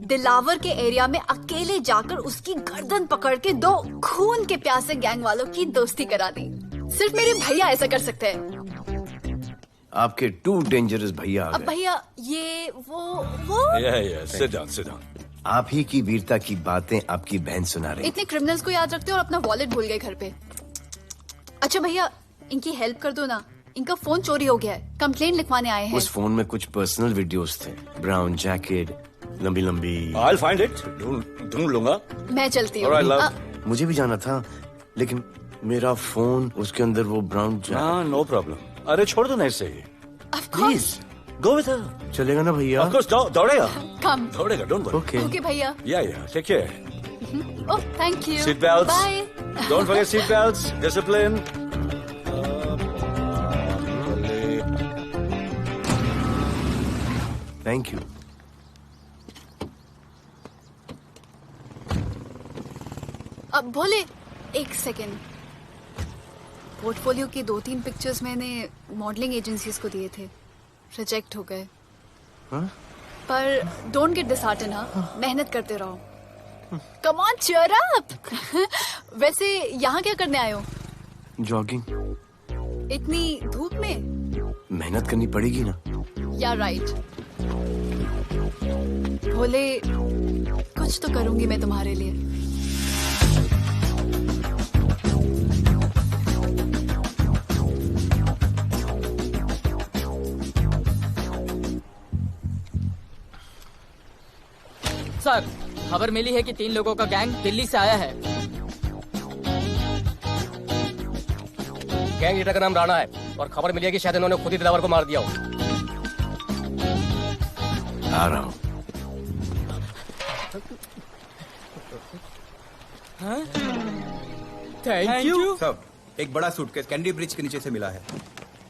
दिलावर के एरिया में अकेले जाकर उसकी गर्दन पकड़ के 2 खून के प्यासे गैंग वालों की दोस्ती करा दी। सिर्फ मेरे भैया ऐसा कर सकते हैं। आपके 2 डेंजरस भैया आ अब गए। भैया ये वो सिट डाउन। आप ही की वीरता की बातें आपकी बहन सुना रही। इतने क्रिमिनल्स को याद रखते हो और अपना वॉलेट भूल गए घर पे। अच्छा भैया, इनकी हेल्प कर दो ना, इनका फोन चोरी हो गया है, कंप्लेंट लिखवाने आए हैं। उस फोन में कुछ पर्सनल वीडियोस थे, ब्राउन जैकेट, लंबी लंबी। I'll find it. ढूंढ लूंगा। मैं चलती हूँ। मुझे भी जाना था, लेकिन मेरा फोन, उसके अंदर वो ब्राउन जैकेट। No problem. अरे छोड़ दो ना इसे। Please go with her. चलेगा ना भैया? Of course, दौड़ेगा। कम। दौड़ेगा, डोंट वरी। ओके भैया। Yeah, take care. Oh thank you. Seat belts. Bye. Don't forget seat belts. Discipline. Thank you. अब भोले, एक सेकेंड। पोर्टफोलियो के 2-3 पिक्चर्स मैंने मॉडलिंग एजेंसीज को दिए थे, रिजेक्ट हो गए। पर डोंट गेट डिसहार्टन, हाँ, मेहनत करते रहो। Come on, cheer up. वैसे यहाँ क्या करने आए हो? जॉगिंग। इतनी धूप में? मेहनत करनी पड़ेगी ना। या राइट। भोले, कुछ तो करूंगी मैं तुम्हारे लिए। सर, खबर मिली है कि 3 लोगों का गैंग दिल्ली से आया है। गैंग लीडर का नाम राणा है और खबर मिली है कि शायद इन्होंने खुद ही दिलावर को मार दिया हो। आ रहा हूँ। Thank you. सब एक बड़ा सूटकेस कैंडी ब्रिज के नीचे से मिला है।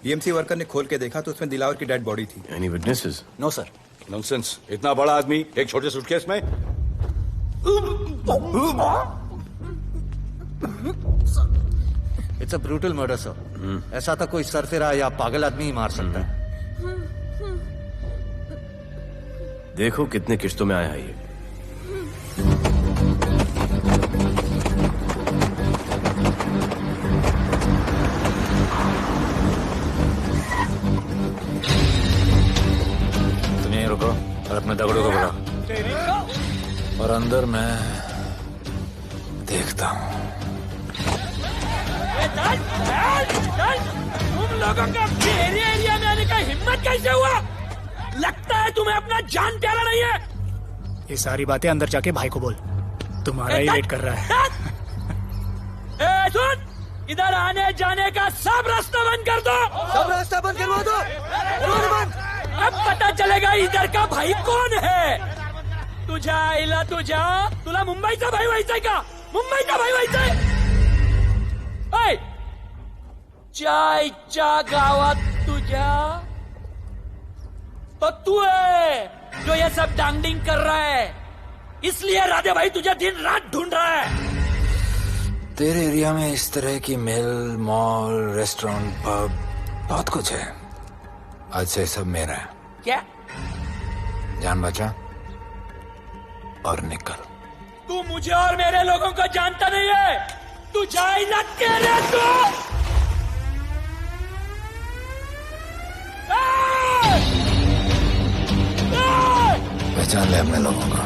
बीएमसी वर्कर ने खोल के देखा तो उसमें दिलावर की डेड बॉडी थी। Any witnesses? No sir. Nonsense. इतना बड़ा आदमी एक छोटे सूटकेस में? It's a brutal murder sir. ऐसा था कोई सरफिरा या पागल आदमी ही मार सकता है। देखो कितने किश्तों में आया है ये। रुको और अपने दगड़ों को बुलाओ, और अंदर मैं देखता हूँ। तुम लोगों का मेरे एरिया में आने का हिम्मत कैसे हुआ? लगता है तुम्हें अपना जान प्यारा नहीं है। ये सारी बातें अंदर जाके भाई को बोल, तुम्हारा ही वेट कर रहा है। सुन, इधर आने जाने का सब रास्ता बंद कर दो। सब रास्ता बंद करवा दो। अब पता चलेगा इधर का भाई कौन है। तुझा इला तुझा तुला मुंबईचा भाई व्हायचाय का? मुंबईचा भाई व्हायचाय? चायच्या गावात तुझ्या तो तू है जो ये सब डांगडिंग कर रहा है, इसलिए राधे भाई तुझे दिन रात ढूंढ रहा है। तेरे एरिया में इस तरह की मिल, मॉल, रेस्टोरेंट, पब बहुत कुछ है। आज से सब मेरा है। क्या? जान बचा और निकल। तू मुझे और मेरे लोगों को जानता नहीं है। तू जाए ना तेरे तो पहचान ले अपने लोगों को।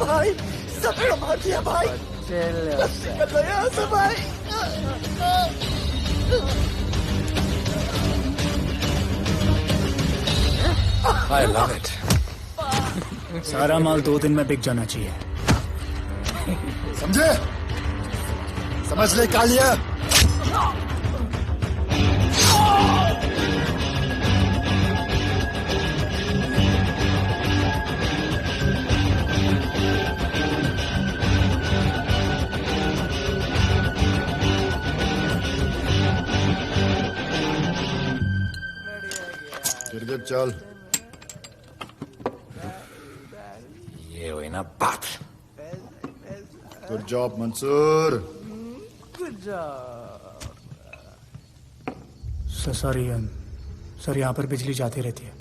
भाई सब संभाल दिया भाई। निकल लो यहाँ से भाई। I love it. सारा माल 2 दिन में बिक जाना चाहिए। समझे? समझ ले कालिया। गिरगिट चल। ये हुई ना बात। Good job Mansoor. Sorry sir, यहाँ पर बिजली जाती रहती है।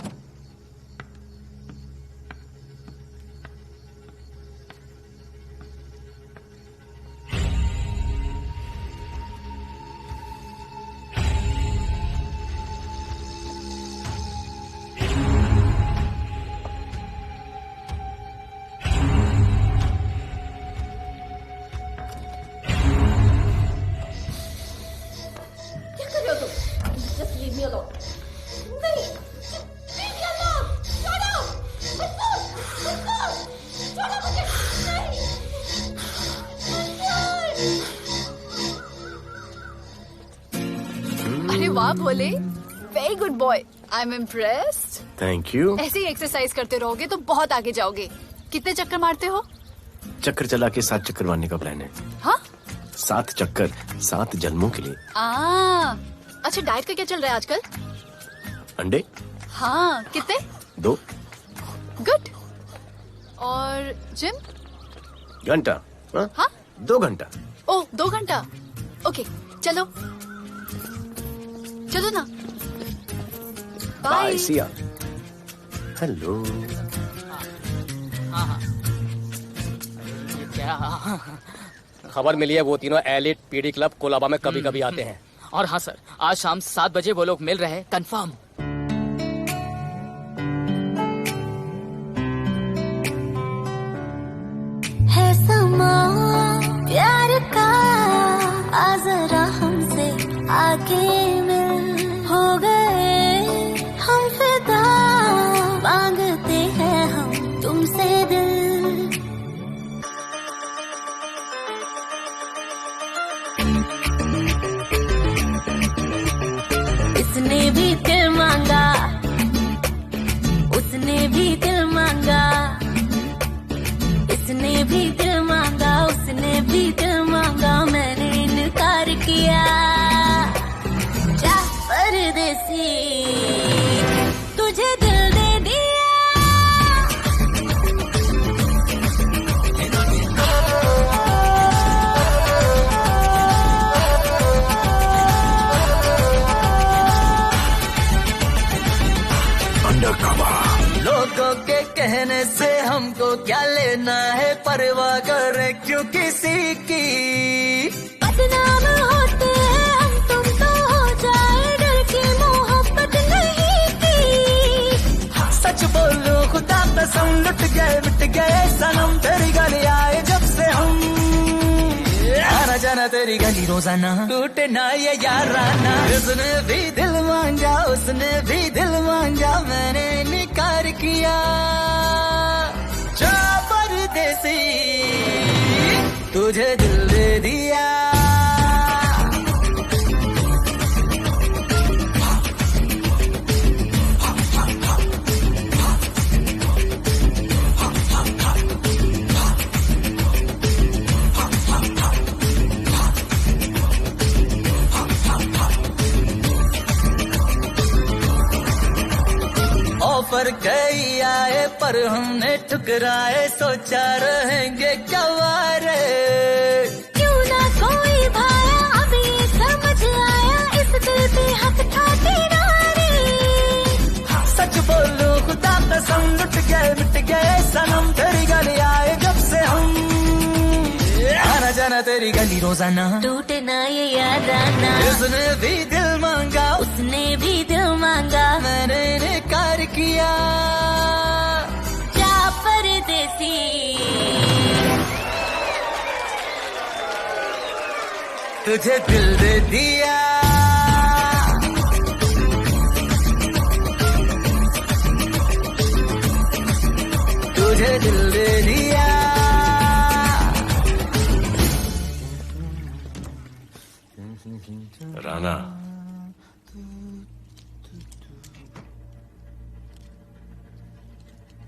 अरे वाह Bhole, very good boy, I am impressed. Thank you. ऐसे ही एक्सरसाइज करते रहोगे तो बहुत आगे जाओगे। कितने चक्कर मारते हो? चक्कर चला के 7 चक्कर मारने का प्लान है। हाँ? 7 चक्कर 7 जन्मों के लिए। अच्छा, डाइट का क्या चल रहा है आजकल? अंडे? हाँ, कितने? 2 गुड। और जिम? घंटा। हाँ? 2 घंटा। ओह, 2 घंटा। ओके, चलो चलो ना। बाय, सी या। हेलो। क्या खबर मिली है? वो तीनों एलिट पीडी क्लब कोलाबा में कभी कभी आते हैं। और हाँ सर, आज शाम 7 बजे वो लोग मिल रहे हैं, कंफर्म। है समा प्यार का, आ जरा हमसे आके मिल। हो गए हम फिदा, मांगते हैं हम तुमसे दिल। इसने भी दिल मांगा, उसने भी दिल मांगा, इसने भी दिल मांगा, उसने भी दिल मांगा, मैंने इनकार किया। जा परदेसी, तुझे दिल दे दिया। लोगों के कहने से हमको क्या लेना है, परवाह करे क्यों किसी की। बदनाम होते हैं हम, तुम तो हो जाए, डर की मोहब्बत नहीं की। हाँ, सच बोलो खुदा कसम, लुट गए मिट गए सनम, तेरी गली आए जब से हम। आना जाना तेरी गली रोजाना, टूटे ना ये याराना। उसने भी दिल मांगा, उसने भी दिल मांगा, मैंने इनकार किया। तुझे दिल दे दिया ऑफर कई आए पर हमने ठुकराए सोचा रहेंगे क्या वारे क्यों ना कोई भाया अब ये समझ आया इस दिल पे हाथ था तेरा रे सच बोलो खुदा कसम लुट गए सनम तेरी गली आए जब से हम आना जाना तेरी गली रोजाना टूटे ना ये यादाना उसने भी दिल मांगा उसने भी दिल मांगा मैंने इनकार किया जा परदेसी तुझे दिल दे दिया तुझे दिल दे दिया राणा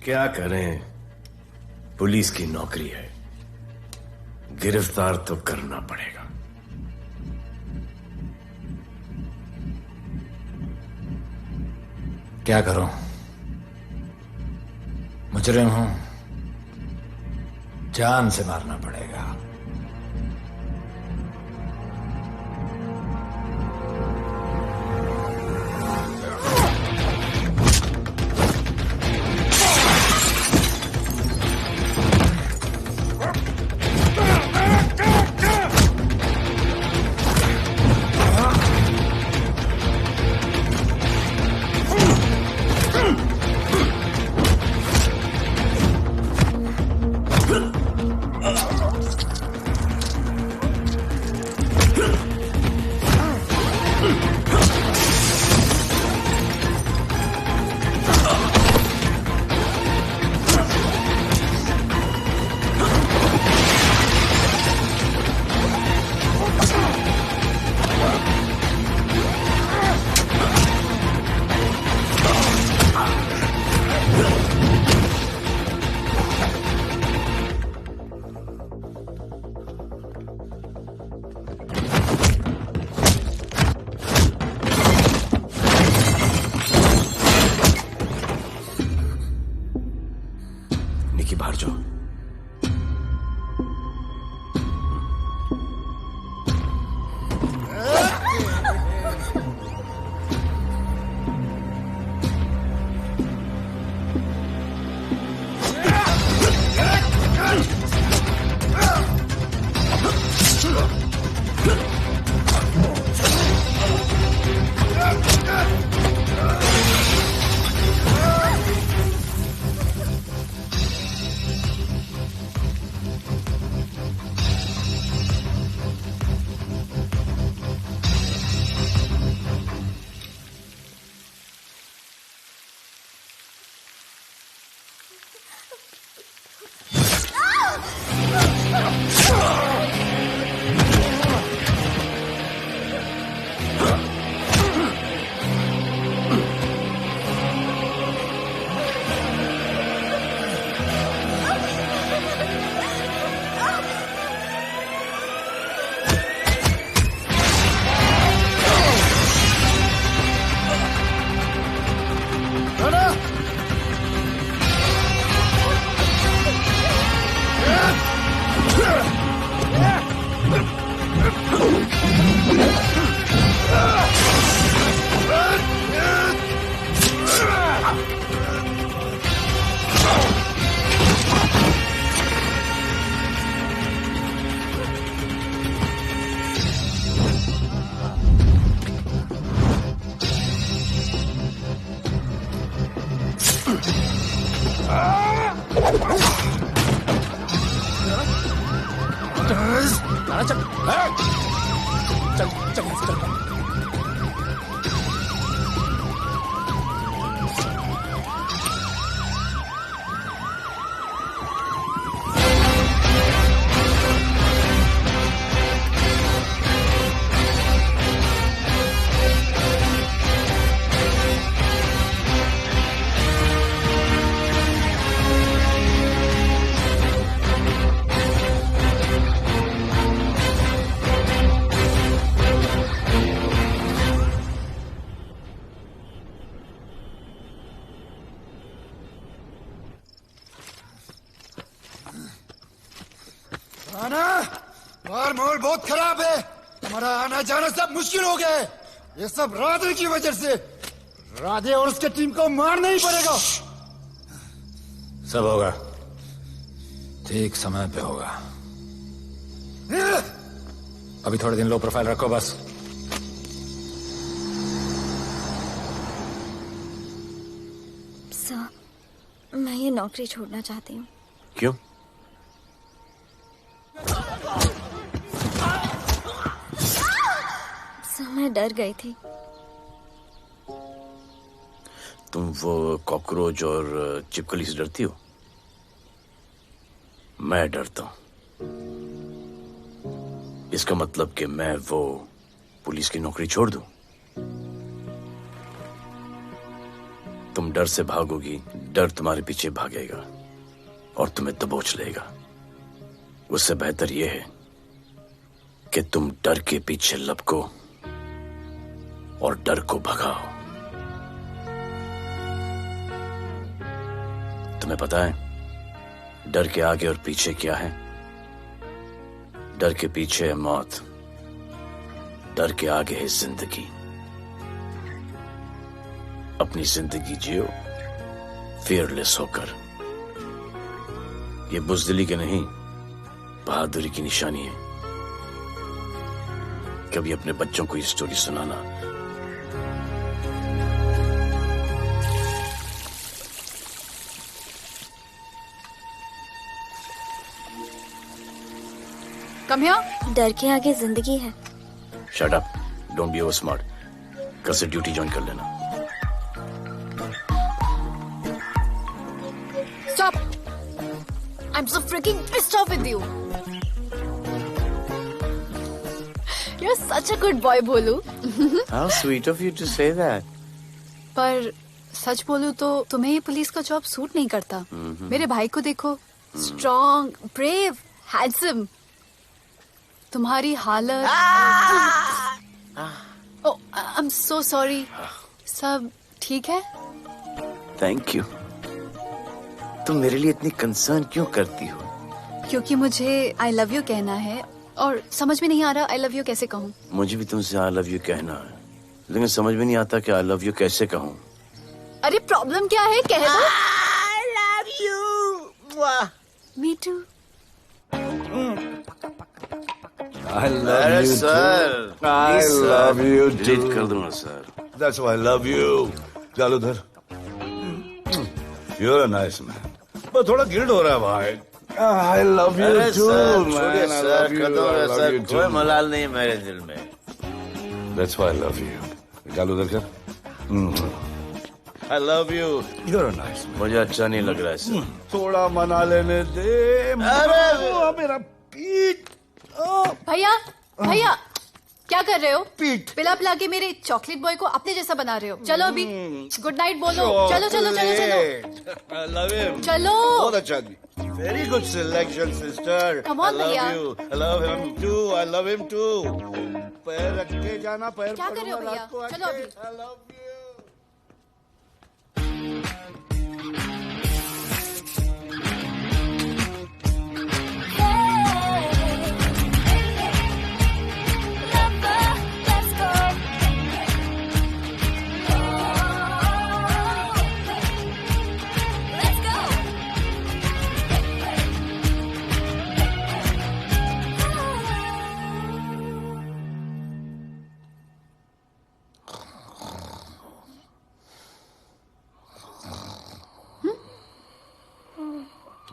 क्या करें, पुलिस की नौकरी है, गिरफ्तार तो करना पड़ेगा। क्या करूं? मुजरिम हूं, जान से मारना पड़ेगा। निकी बाहर जाओ। आना और माहौल बहुत खराब है। हमारा आना जाना सब मुश्किल हो गया है। ये सब राधे की वजह से। राधे और उसके टीम को मारना ही पड़ेगा। सब होगा, ठीक समय पे होगा। अभी थोड़े दिन लो प्रोफाइल रखो बस। सर, मैं ये नौकरी छोड़ना चाहती हूँ। क्यों? सर, मैं डर गई थी। तुम वो कॉकरोच और चिपकली से डरती हो? मैं डरता हूं। इसका मतलब कि मैं वो पुलिस की नौकरी छोड़ दूं? तुम डर से भागोगी, डर तुम्हारे पीछे भागेगा और तुम्हें दबोच लेगा। उससे बेहतर यह है कि तुम डर के पीछे लपको और डर को भगाओ। तुम्हें पता है डर के आगे और पीछे क्या है? डर के पीछे है मौत, डर के आगे है जिंदगी। अपनी जिंदगी जियो फियरलेस होकर। ये बुज़दिली की नहीं, बहादुरी की निशानी है। कभी अपने बच्चों को ये स्टोरी सुनाना। Come here. डर के आगे जिंदगी है। Shut up, don't be over smart. कल से ड्यूटी ज्वाइन कर लेना। Stop! I'm so freaking pissed off with you. You're such a good boy, बोलू। How sweet of you to say that. पर सच बोलूं तो तुम्हें ये पुलिस का जॉब सूट नहीं करता। मेरे भाई को देखो, स्ट्रॉन्ग, ब्रेव, हैंडसम। तुम्हारी हालत। ओह, आई एम सो सॉरी। सब ठीक है? Thank you. तुम मेरे लिए इतनी कंसर्न क्यों करती हो? क्योंकि मुझे आई लव यू कहना है और समझ में नहीं आ रहा आई लव यू कैसे कहूँ। मुझे भी तुमसे आई लव यू कहना है, लेकिन समझ में नहीं आता कि आई लव यू कैसे कहूँ। अरे प्रॉब्लम क्या है, कह दो। I love you. Me too. I love you sir. too. I love you too. Delete कर दूंगा sir. That's why I love you. चल उधर। You're a nice man. पर थोड़ा गिल्ड हो रहा है भाई। I love you too, man. I love you. I love you too. कोई मलाल नहीं मेरे दिल में। That's why I love you. चल उधर कर। I love you. You're a nice man. मुझे अच्छा नहीं लग रहा है सर। थोड़ा मना लेने दे। मेरा पीठ। भैया, भैया, क्या कर रहे हो? पिला पिला के मेरे चॉकलेट बॉय को अपने जैसा बना रहे हो। चलो अभी गुड नाइट बोलो। चलो चलो चलो चलो। I love him. चलो। बहुत अच्छा आदमी। Very good selection, sister. Come on, I love भैया। you. I love him too. I love him too. पैर रख के जाना, पैर क्या कर रहे हो भैया? चलो अभी। I love you.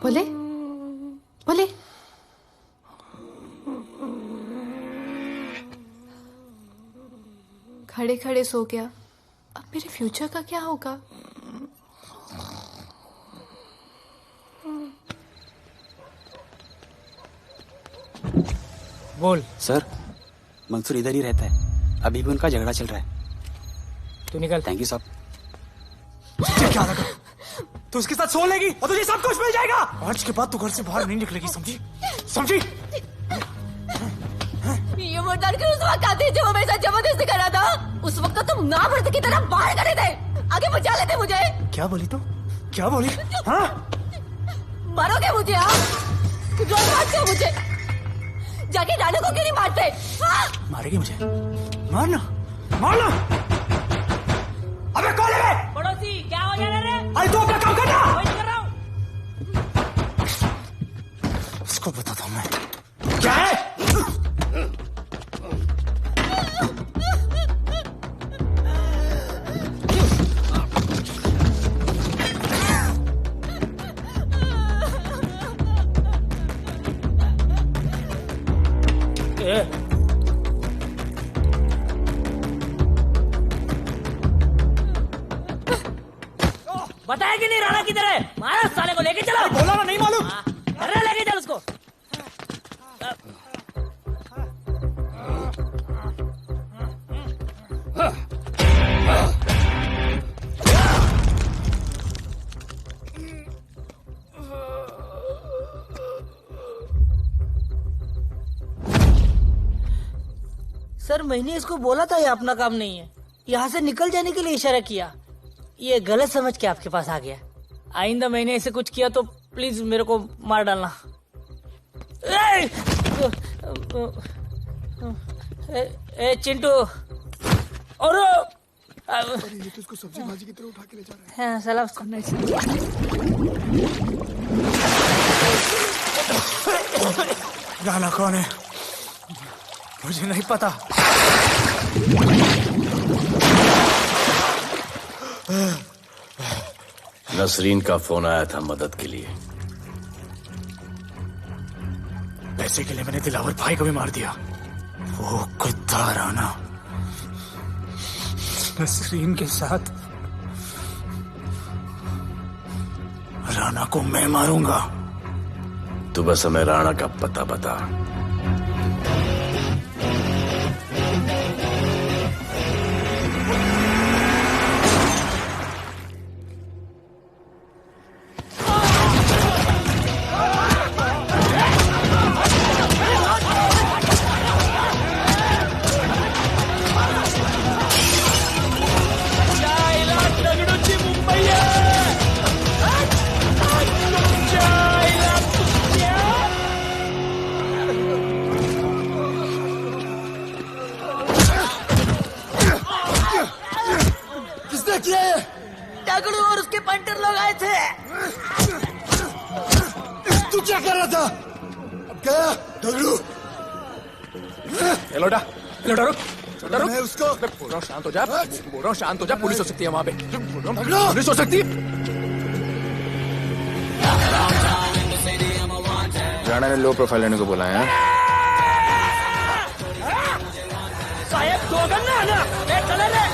बोले बोले। खड़े खड़े सो गया। अब मेरे फ्यूचर का क्या होगा? बोल। सर, मंसूर इधर ही रहता है। अभी भी उनका झगड़ा चल रहा है। तू निकल। थैंक यू साहब। क्या लगा? तू उसके साथ सो लेगी और तुझे सब कुछ मिल जाएगा। आज के बाद तू घर से बाहर नहीं निकलेगी, समझी? समझी? ये वो डर के उस वक्त आते जो मेरे साथ जबरदस्ती कर रहा था। उस वक्त तुम ना मर्द की तरह बाहर करे थे, आगे बचा लेते मुझे। क्या बोली तू? क्या बोली? हाँ? मारोगे मुझे? आप रोक मत दो मुझे। जाके राणा को क्यों नहीं मारते? मारेगी मुझे? मारना मारना। अबे कौन है? पड़ोसी क्या हो जा रहा है? अरे तू अपना काम करना। वही कर रहा हूँ। इसको बताता हूँ मैं क्या है। बताया कि नहीं राणा किधर है? मारो साले को, लेके चलो। बोला ना, नहीं मालूम। अरे लेके चल उसको। सर मैंने इसको बोला था ये अपना काम नहीं है, यहाँ से निकल जाने के लिए इशारा किया, ये गलत समझ के आपके पास आ गया। आइंदा मैंने ऐसे कुछ किया तो प्लीज मेरे को मार डालना। ए चिंटू और ये तो इसको सब्जी भाजी की तरह उठा के ले जा रहा है। हाँ सलाम करना राणा कौन है मुझे नहीं पता। नसरीन का फोन आया था मदद के लिए। पैसे के लिए मैंने दिलावर भाई को भी मार दिया। वो कुत्ता राणा नसरीन के साथ राणा को मैं मारूंगा। तू बस हमें राणा का पता बता। दगड़ू और उसके पंटर लोग आए थे। तू क्या कर रहा था? अब गया दगड़ू। लोटा लोटा रुक रुक। मैं उसको बोल रहा हूँ शांत हो जा, बोल रहा हूँ शांत हो जा। पुलिस हो सकती है वहाँ पे, पुलिस हो सकती है। राणा ने लो प्रोफाइल लेने को बोला है। साहेब दो गन्ना ना ये चले रे।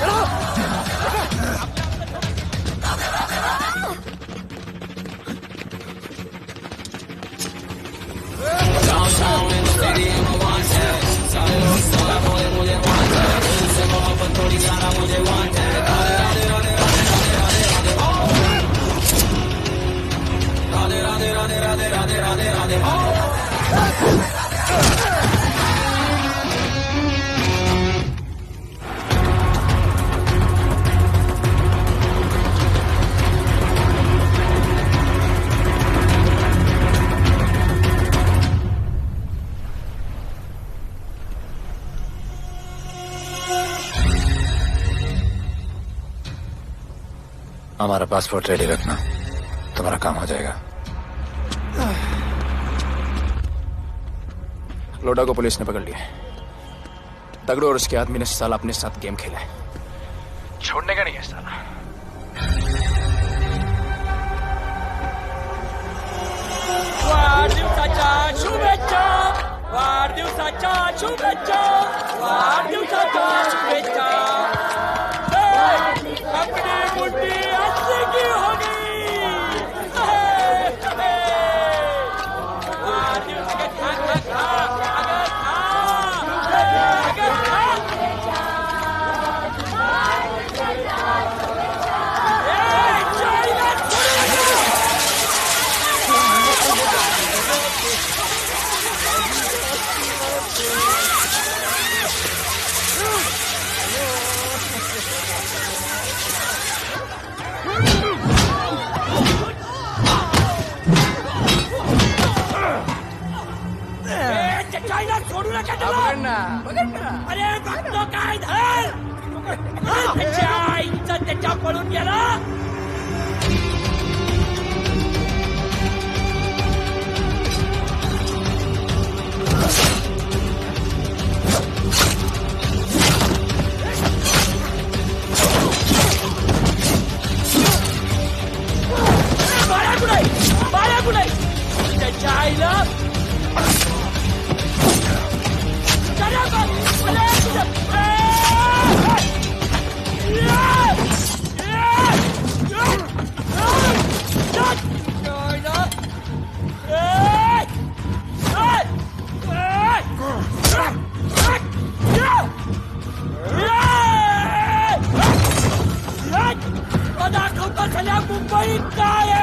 हमारा पासपोर्ट रेडी रखना, तुम्हारा काम हो जाएगा। लोडा को पुलिस ने पकड़ लिया। दगड़ू और उसके आदमी ने साला अपने साथ गेम खेला है, छोड़ने का नहीं है साला। वाढदिवसाच्या शुभेच्छा, वाढदिवसाच्या शुभेच्छा, वाढदिवसाच्या शुभेच्छा। अपनी मुट्ठी हंसी की होगी। अरे बघतो काय धर त्याच्या आईचं त्याच्या पळून गेला. बाळा कुठे त्याच्या आईला दाखवतो सगळ्या मुंबईत काय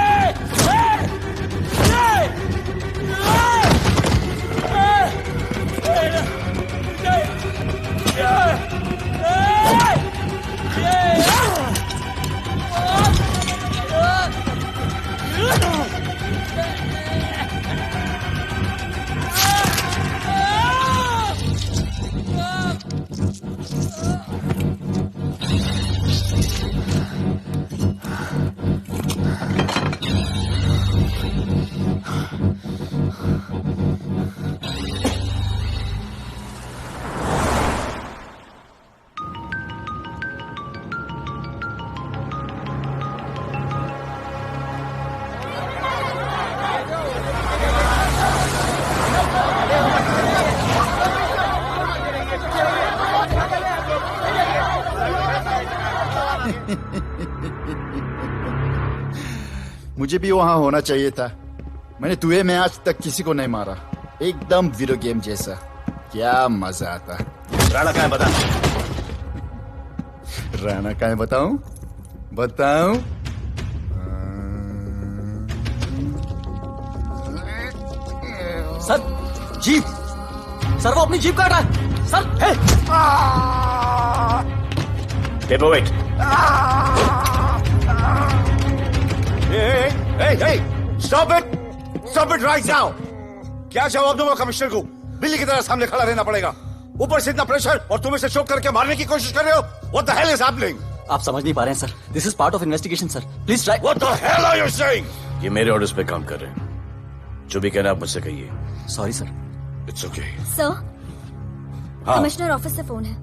मुझे भी वहां होना चाहिए था. मैंने तुझे में आज तक किसी को नहीं मारा. एकदम वीडियो गेम जैसा. क्या मजा आता. राणा कहाँ है बता. राणा कहाँ है बताऊं. बताऊं. Sir jeep. सर वो अपनी जीप काट रहा है. Sir paperweight. Hey, stop it right now. क्या जवाब दूंगा कमिश्नर को. बिल्ली की तरह सामने खड़ा रहना पड़ेगा. ऊपर से इतना प्रेशर और तुम इसे चोक करके मारने की कोशिश कर रहे हो. What the hell is happening? आप समझ नहीं पा रहे हैं sir. This is part of investigation sir. Please try. What the hell are you saying? ये मेरे ऑर्डर्स पे काम कर रहे हैं. जो भी कहना आप मुझसे कहिए. Sorry sir. It's okay. Sir commissioner office से फोन है.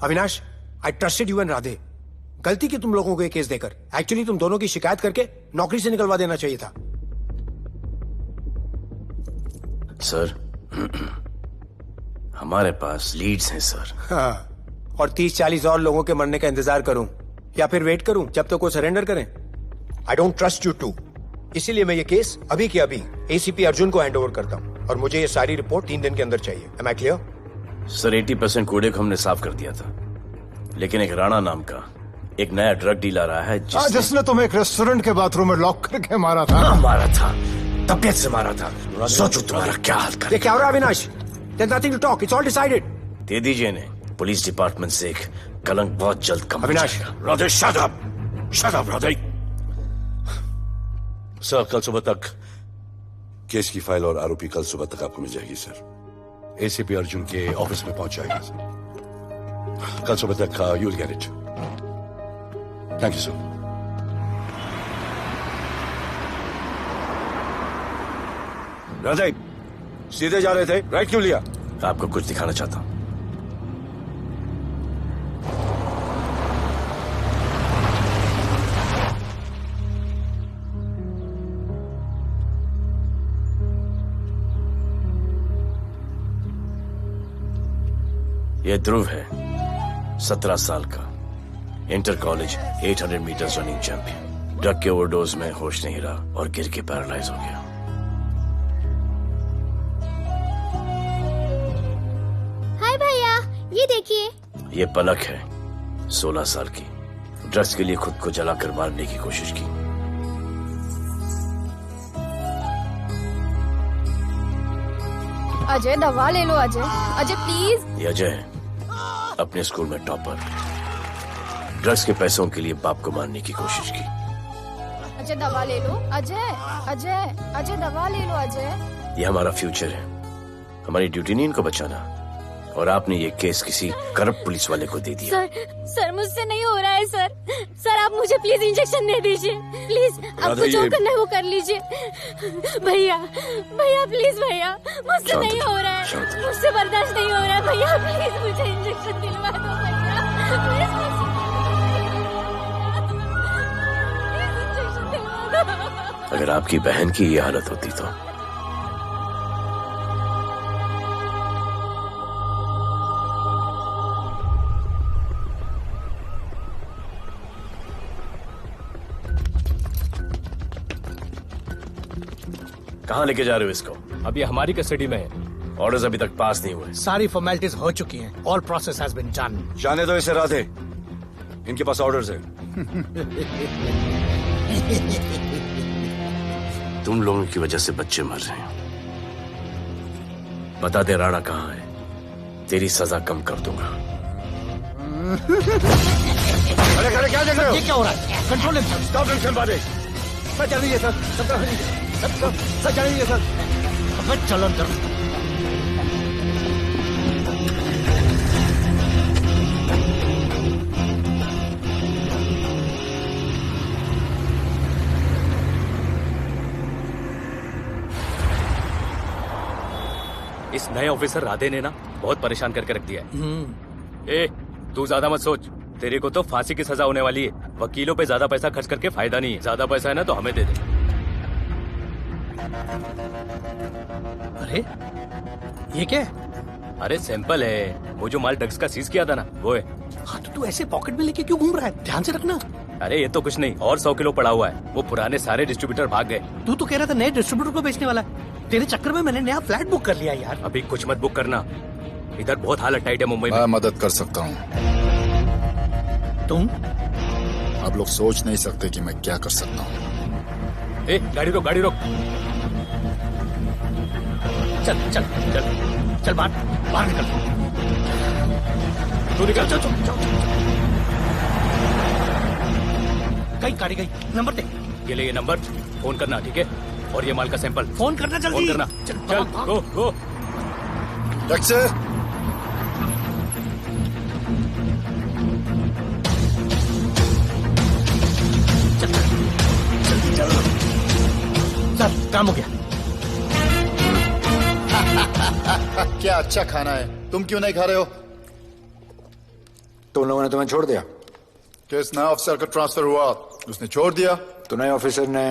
अविनाश, आई ट्रस्टेड यू एंड राधे. गलती की तुम लोगों को ये केस देकर. एक्चुअली तुम दोनों की शिकायत करके नौकरी से निकलवा देना चाहिए था. सर हमारे पास लीड्स हैं सर. हाँ, और 30-40 और लोगों के मरने का इंतजार करूं या फिर वेट करूं जब तक वो सरेंडर करें. I don't trust you too. इसीलिए मैं ये केस अभी के अभी एसीपी अर्जुन को हैंड ओवर करता हूं और मुझे ये सारी रिपोर्ट 3 दिन के अंदर चाहिए. M I clear? सर 80% कूड़े को हमने साफ कर दिया था, लेकिन एक राणा नाम का एक नया ड्रग डीलर आया है जिसने तुम्हें एक रेस्टोरेंट के बाथरूम में लॉक करके मारा था. हाँ, मारा था. तबियत से मारा था. सोचो तुम्हारा क्या हाल कर. ये क्या हो रहा है Avinash? There's nothing to talk. It's all decided. दे दीजिए इन्हें. पुलिस डिपार्टमेंट से एक कलंक बहुत जल्द कम. Avinash. Radhe shut up Radhe. Sir कल सुबह तक केस की फाइल और आरोपी कल सुबह तक आपको मिल जाएगी सर. एसीपी अर्जुन के ऑफिस में पहुंच जाएगी सर. कल सुबह तक you will get it. Thank you sir. Radhe सीधे जा रहे थे, राइट क्यों लिया? आपको कुछ दिखाना चाहता हूं. यह ध्रुव है, 17 साल का, inter college 800 metre running champion. Drug के ओवरडोज में होश नहीं रहा और गिर के पैरालाइज हो गया. हाय भैया, ये देखिए. ये पलक है, 16 साल की. ड्रग्स के लिए खुद को जलाकर मारने की कोशिश की. अजय दवा ले लो. अजय प्लीज. ये अजय है, अपने स्कूल में टॉपर. ड्रग्स के पैसों के लिए बाप को मारने की कोशिश की. अजय दवा ले लो. अजय दवा ले लो. अजय ये हमारा फ्यूचर है. हमारी ड्यूटी नहीं इनको बचाना, और आपने ये केस किसी करप्ट पुलिस वाले को दे दिया। सर मुझसे नहीं हो रहा है सर। सर आप मुझे प्लीज इंजेक्शन दे दीजिए प्लीज। आपको जो करना है वो कर लीजिए। भैया भैया प्लीज भैया, मुझसे नहीं हो रहा है, मुझसे बर्दाश्त नहीं हो रहा है भैया, प्लीज मुझे इंजेक्शन दिलवा दो भैया, अगर आपकी बहन की ये हालत होती तो कहाँ लेके जा रहे हो इसको? अभी हमारी कस्टडी में है। ऑर्डर्स अभी तक पास नहीं हुए। सारी फॉर्मेलिटीज हो चुकी हैं। All process has been done. जाने दो इसे राधे, इनके पास ऑर्डर्स है। तुम लोगों की वजह से बच्चे मर रहे हैं। बता दे राणा कहाँ है, तेरी सजा कम कर दूंगा। अरे क्या देख रहे हो? ये क्या हो रहा है? Control sir. स्टॉप टेंशन बारे। सर चल रही सर। सर चल रही सर। अब चलो अंदर। इस नए ऑफिसर राधे ने ना बहुत परेशान करके रख दिया है। ए, तू ज्यादा मत सोच, तेरे को तो फांसी की सजा होने वाली है। वकीलों पे ज्यादा पैसा खर्च करके फायदा नहीं है। ज्यादा पैसा है ना तो हमें दे दे। अरे ये क्या है? अरे सैंपल है, वो जो माल ड्रग्स का सीज किया था ना वो है। हाँ तो तू ऐसे पॉकेट में लेके क्यों घूम रहा है? ध्यान से रखना। अरे ये तो कुछ नहीं, और 100 किलो पड़ा हुआ है। वो पुराने सारे डिस्ट्रीब्यूटर भाग गए। तू तो कह रहा था नए डिस्ट्रीब्यूटर को बेचने वाला है। तेरे चक्कर में मैंने नया फ्लैट बुक कर लिया यार। अभी कुछ मत बुक करना, इधर बहुत हालत टाइट है मुंबई में। मैं मदद कर सकता हूँ। तुम? आप लोग सोच नहीं सकते कि मैं क्या कर सकता हूँ। ए, गाड़ी रोक, गाड़ी रोक। चल चल चल चल बाहर निकल। तू निकल। चल चल चल। कहीं गाड़ी गई, नंबर दे। ये ले ये नंबर, फोन करना ठीक है? और ये माल का सैंपल फोन करना जल्दी। फोन करना। चल गो गो। टैक्सी। सर काम हो गया। क्या अच्छा खाना है, तुम क्यों नहीं खा रहे हो? तो उन लोगों ने तुम्हें छोड़ दिया? केस नया ऑफिसर का ट्रांसफर हुआ, उसने छोड़ दिया। तो नए ऑफिसर ने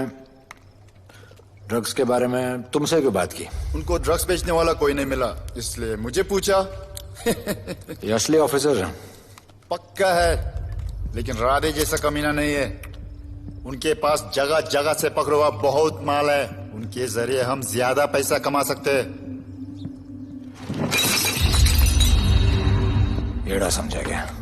ड्रग्स के बारे में तुमसे क्यों बात की? उनको ड्रग्स बेचने वाला कोई नहीं मिला, इसलिए मुझे पूछा। ये असली ऑफिसर है? पक्का है, लेकिन राधे जैसा कमीना नहीं है। उनके पास जगह जगह से पकड़ा हुआ बहुत माल है, उनके जरिए हम ज्यादा पैसा कमा सकते हैं। एड़ा समझा गया है?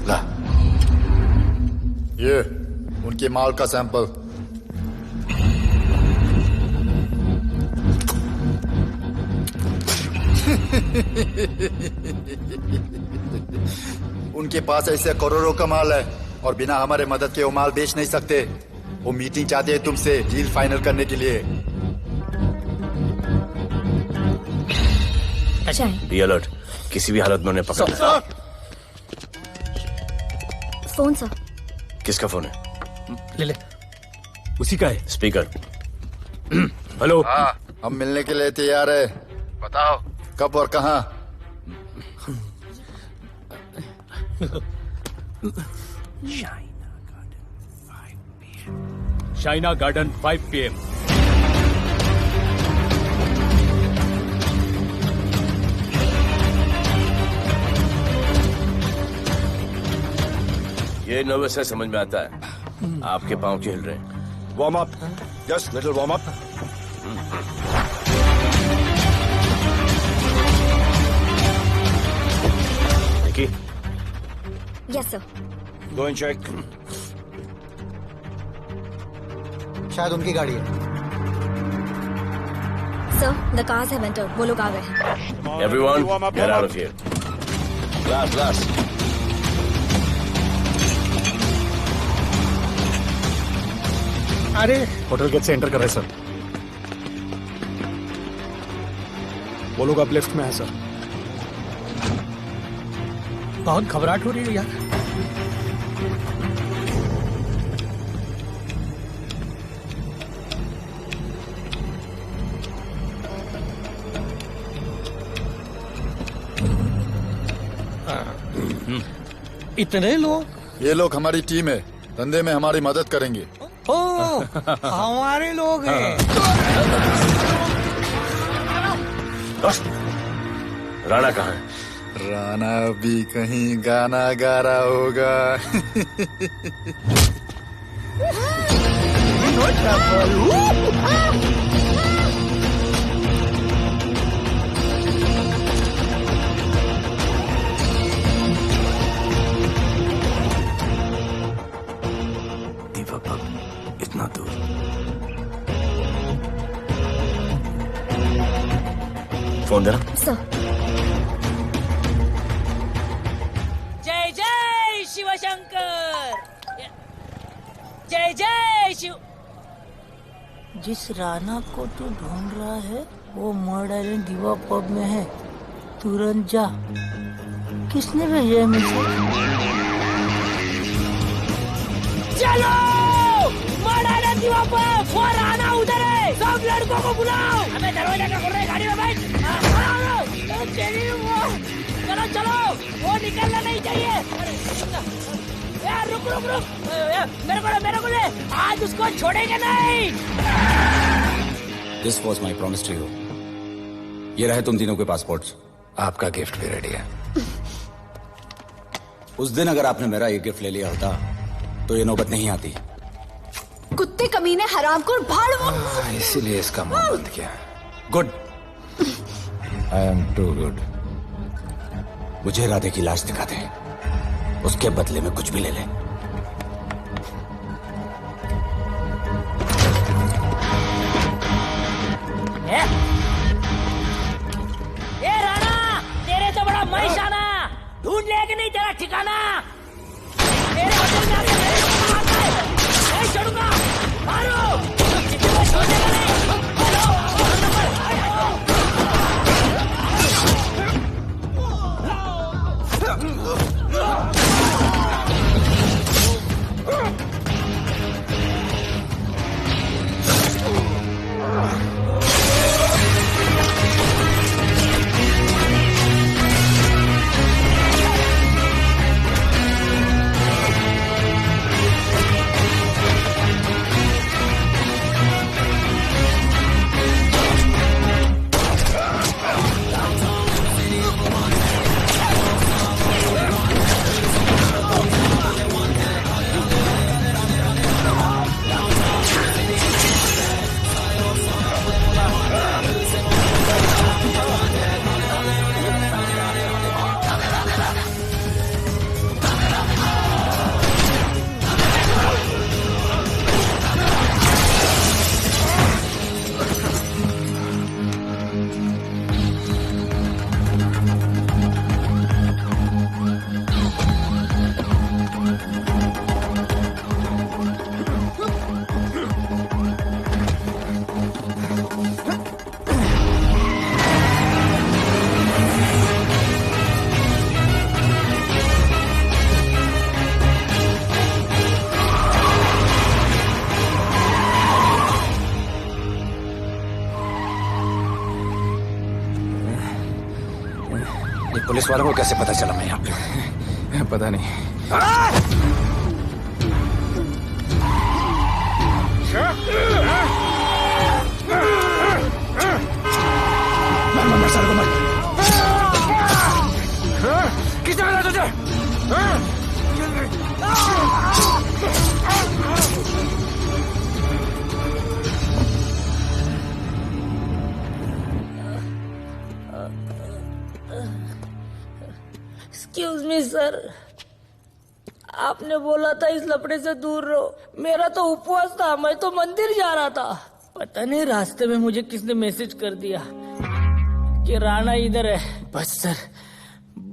ला ये उनके माल का सैंपल। उनके पास ऐसे करोड़ों का माल है और बिना हमारे मदद के वो माल बेच नहीं सकते। वो मीटिंग चाहते हैं तुमसे डील फाइनल करने के लिए। बी अलर्ट, किसी भी हालत में उन्हें पकड़ना। Phone sir. किसका फोन है? ले ले। उसी का है। स्पीकर। हेलो। हाँ, हम मिलने के लिए तैयार है, बताओ कब और कहाँ? Shaina garden 5 PM। ये नर्वस है, समझ में आता है। आपके पांव क्यों हिल रहे हैं? Warm up, just little warm up. Nikki. Yes sir. Go and check. शायद उनकी गाड़ी है। Sir the cars have entered, वो लोग आ गए हैं। Everyone, get out of here. Last. अरे होटल गेट से एंटर कर रहे सर। वो लोग अब लेफ्ट में है सर। बहुत घबराहट हो रही है यार। इतने लोग? ये लोग हमारी टीम है, धंधे में हमारी मदद करेंगे। ओ, हमारे लोग हैं। राणा कहाँ है? राणा भी कहीं गाना गा रहा होगा। इतना दूर। फोन देना। जय जय शिवशंकर, जय जय शिव। जिस राणा को तू ढूंढ रहा है वो मर्ड आइलैंड दीवा पब में है, तुरंत जा। किसने भेजा है मुझे? चलो मर्ड आइलैंड दीवा पब, वो राणा उधर है, सब लड़कों को बुलाओ। हमें दरवाजा का खोल रहे, गाड़ी में बैठ। चलो चलो, वो निकलना नहीं चाहिए। यार रुक रुक रुक, मेरे को ले, आज उसको छोड़ेंगे नहीं। This was my promise to you. ये रहे तुम तीनों के पासपोर्ट्स। आपका गिफ्ट भी रेडी है। उस दिन अगर आपने मेरा ये गिफ्ट ले लिया होता तो ये नौबत नहीं आती। कुत्ते कमीने हरामखोर भाड़। इसीलिए इसका मुंह बंद किया। Good. I am too good. मुझे राधे की लाश दिखा दे, उसके बदले में कुछ भी ले ले। ए राणा, तेरे तो बड़ा मैशाना, ढूंढ ले कि नहीं तेरा ठिकाना। तेरे होटल में आके मेरे को मारता है, नहीं छोड़ूंगा, मारो। छोड़ेगा नहीं। पुलिस वालों को कैसे पता चला मैं यहाँ पे? पता नहीं। मर सारे को मर। किसने बताया तुझे? एक्सक्यूज मी सर, आपने बोला था इस लफड़े से दूर रहो। मेरा तो उपवास था, मैं तो मंदिर जा रहा था। पता नहीं रास्ते में मुझे किसने मैसेज कर दिया कि राणा इधर है। बस सर,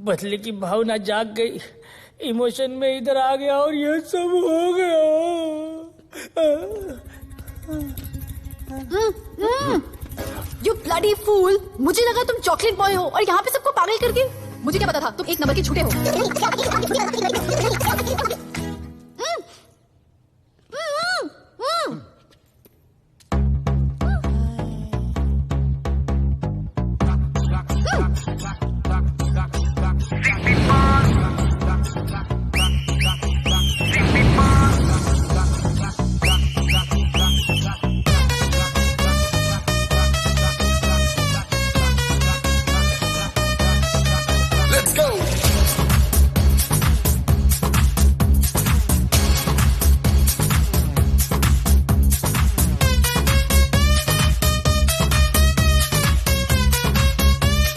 बदले की भावना जाग गई, इमोशन में इधर आ गया और ये सब हो गया। You bloody fool! मुझे लगा तुम चॉकलेट बॉय हो और यहाँ पे सबको पागल कर दिए। मुझे क्या पता था तुम एक नंबर के झूठे हो।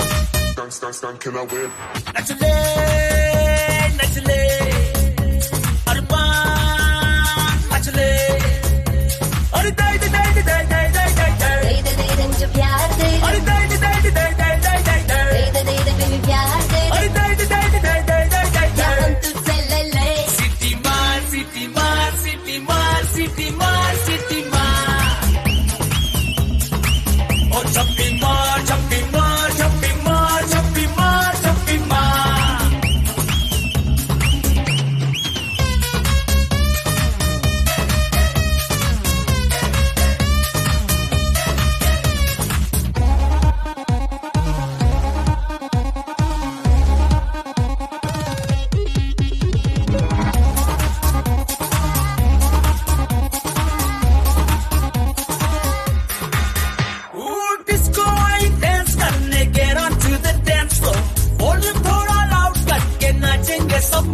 Can I win? नचले नचले अरमान नचले अरे दे दे दे दे दे दे दे दे दे दे मुझे प्यार दे अरे दे दे दे दे दे दे दे दे दे दे बेबी प्यार दे अरे दे दे दे दे दे दे दे क्या हम तुझसे ले ले सिटी मार सिटी मार सिटी मार सिटी मार सिटी मार और छप्पी मार छप्पी मार छप्पी मार छप्पी मार छप्पी मार डिस्को आई डांस करने get on to the dance floor volume थोड़ा लाउड करके नाचेंगे सब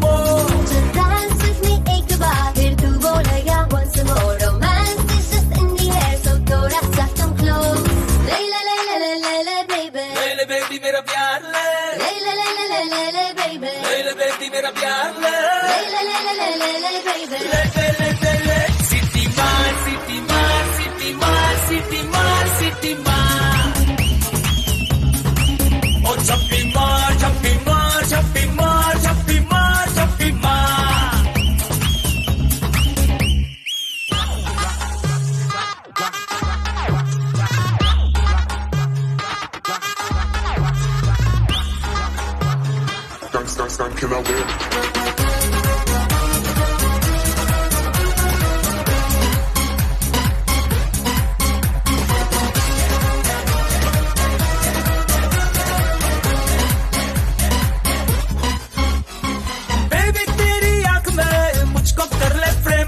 Dance with me एक बार फिर तू बोलेगा once more romance is just in the air so थोड़ा सा come close ले ले ले ले ले ले ले baby ले ले बेबी मेरा प्यार ले ले ले ले ले ले ले ले baby ले ले बेबी मेरा प्यार ले ले ले ले ले ले ले ले baby ले ले ले ले सिटी मार सिटी मार सिटी मार सिटी मार सिटी मार और छप्पी मार छप्पी मार छप्पी मार छप्पी मार छप्पी मार Can I win? बेबी तेरी आंख में मुझको कर ले प्रेम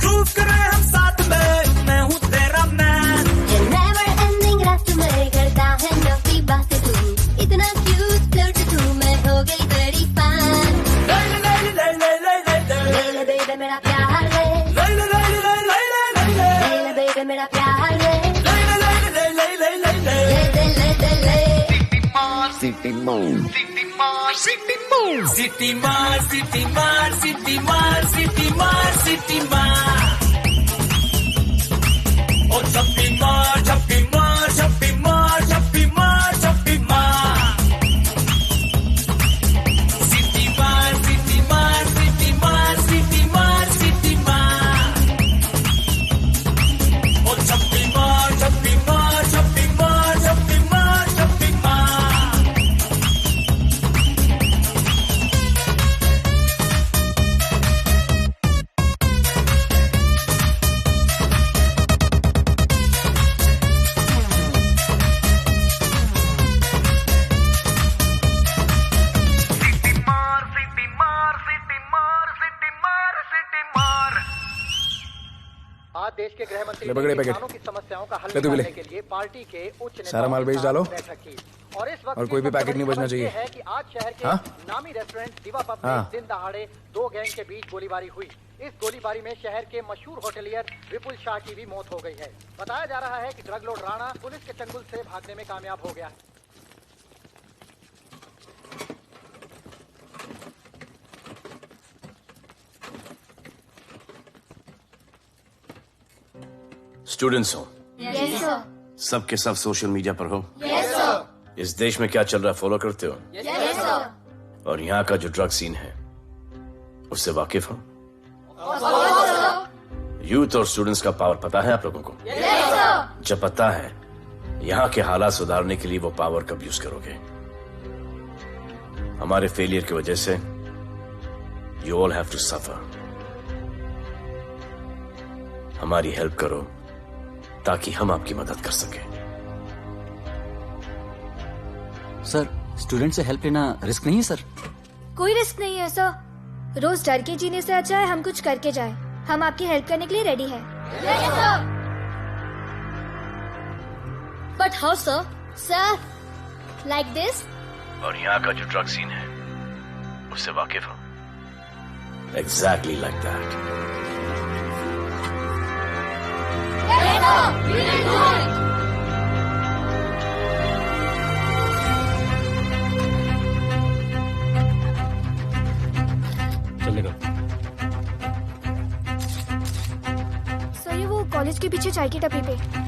प्रूव करे हम साथ में मैं हूँ तेरा मैन ये never ending रात में करता है नफी बातें तू इतना cute flirt तू मैं हो गई तेरी fan ले ले ले ले ले ले ले ले ले ले baby मेरा प्यार ले ले ले ले ले ले ले ले ले ले baby मेरा प्यार ले ले ले ले ले ले ले ले ले ले ले ले सिटी मार सिटी मार सिटी मार सिटी मार सिटी मार सिटी मार सिटी मार और छप्पी मार छप्पी मार छप्पी मार छप्पी मार छप्पी मार सिटी मार सिटी मार सिटी मार सिटी मार सिटी मार और छप्पी मार छप्पी मार छप्पी मार छप्पी मार छप्पी मार आज देश के गृह मंत्री ले पकड़े ने पैकेट। किसानों की समस्याओं का हल ले तू भी ले। निकालने के लिए पार्टी के उच्च नेताओं सारा माल के बेच साथ डालो। बैठक की। और इस वक्त और कोई भी सबसे पैकेट बड़ी नहीं बचना खबर चाहिए। ये है कि आज शहर के हाँ? नामी रेस्टोरेंट दिवा पब हाँ। में दिन दहाड़े दो गैंग के बीच गोलीबारी हुई। इस गोलीबारी में शहर के मशहूर होटलियर विपुल शाह की भी मौत हो गई है। बताया जा रहा है कि ड्रग लॉर्ड राणा पुलिस के चंगुल से भागने में कामयाब हो गया है। स्टूडेंट्स हो Yes, sir. सब के सब सोशल मीडिया पर हो Yes, sir. इस देश में क्या चल रहा है फॉलो करते हो Yes, sir. और यहाँ का जो ड्रग सीन है उससे वाकिफ हो Of course, sir. यूथ और स्टूडेंट्स का पावर पता है आप लोगों को? जब पता है, यहाँ के हालात सुधारने के लिए वो पावर कब यूज करोगे? हमारे फेलियर की वजह से you all have to suffer. हमारी हेल्प करो ताकि हम आपकी मदद कर सकें। सर, स्टूडेंट से हेल्प लेना रिस्क नहीं है सर? कोई रिस्क नहीं है सर। रोज डर के जीने से अच्छा है हम कुछ करके जाए। हम आपकी हेल्प करने के लिए रेडी हैं। But how sir? Sir, like this? और यहाँ का जो ड्रग सीन है उससे वाकिफ हो? Exactly like that. चलेगा। सर, ये वो कॉलेज के पीछे चाय की टपरी पे।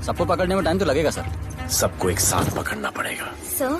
सबको पकड़ने में टाइम तो लगेगा सर। सबको एक साथ पकड़ना पड़ेगा। सर,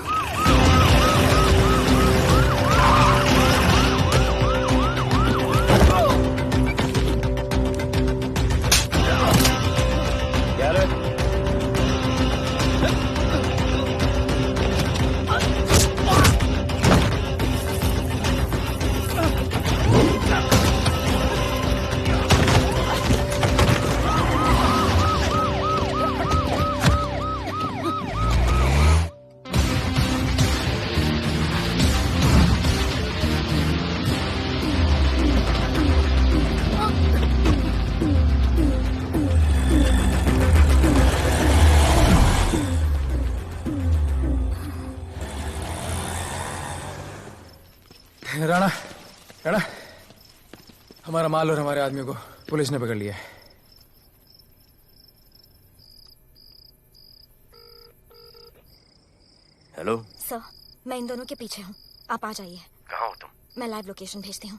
राणा, राणा, हमारा माल और हमारे आदमियों को पुलिस ने पकड़ लिया है। हेलो सर, मैं इन दोनों के पीछे हूँ, आप आ जाइए। कहाँ हो तुम? मैं लाइव लोकेशन भेजती हूँ।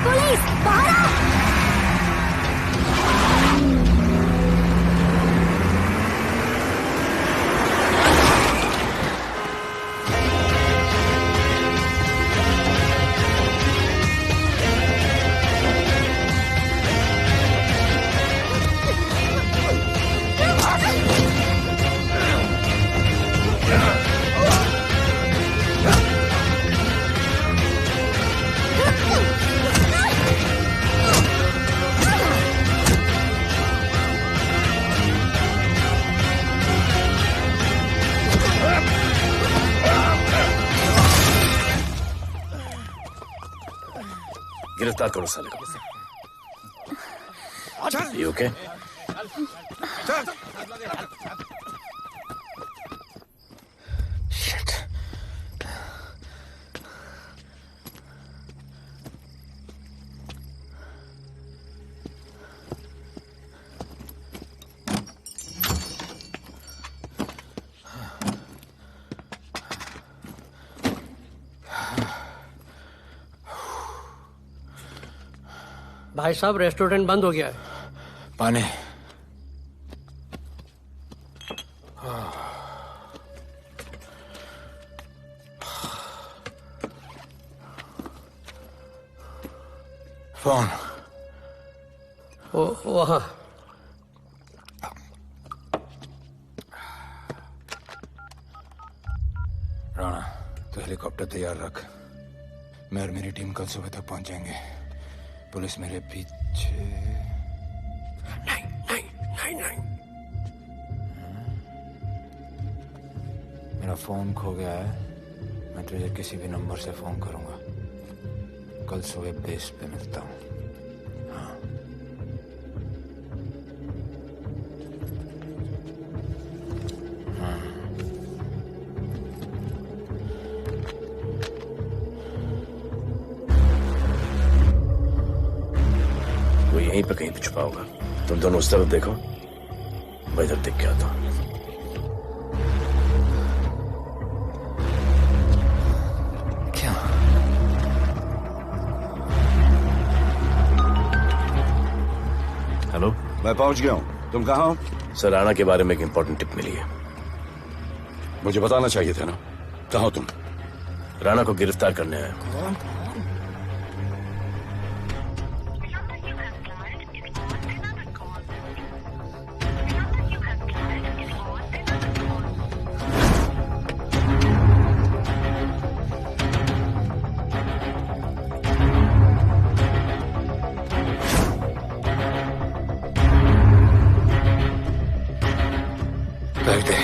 पुलिस बाहर आओ! गिरफ्तार करो साले को। You okay? Shit. भाई साहब, रेस्टोरेंट बंद हो गया है। पानी। फोन। वहाँ। हेलीकॉप्टर तैयार रख। मैं और मेरी टीम कल सुबह तक पहुंच जाएंगे। पुलिस मेरे पीछे नहीं। मेरा फोन खो गया है। मैं तुझे किसी भी नंबर से फोन करूंगा। कल सुबह बेस पे मिलता हूँ। हाँ। वो यहीं पे कहीं पे छुपा होगा। तुम दोनों उस तरफ देखो, मैं इधर देख के आता हूँ। क्या? हेलो, मैं पहुंच गया हूँ। तुम कहाँ हो? सर, राणा के बारे में एक इंपॉर्टेंट टिप मिली है। मुझे बताना चाहिए था ना। कहाँ हो तुम? राणा को गिरफ्तार करने आया। कर दे।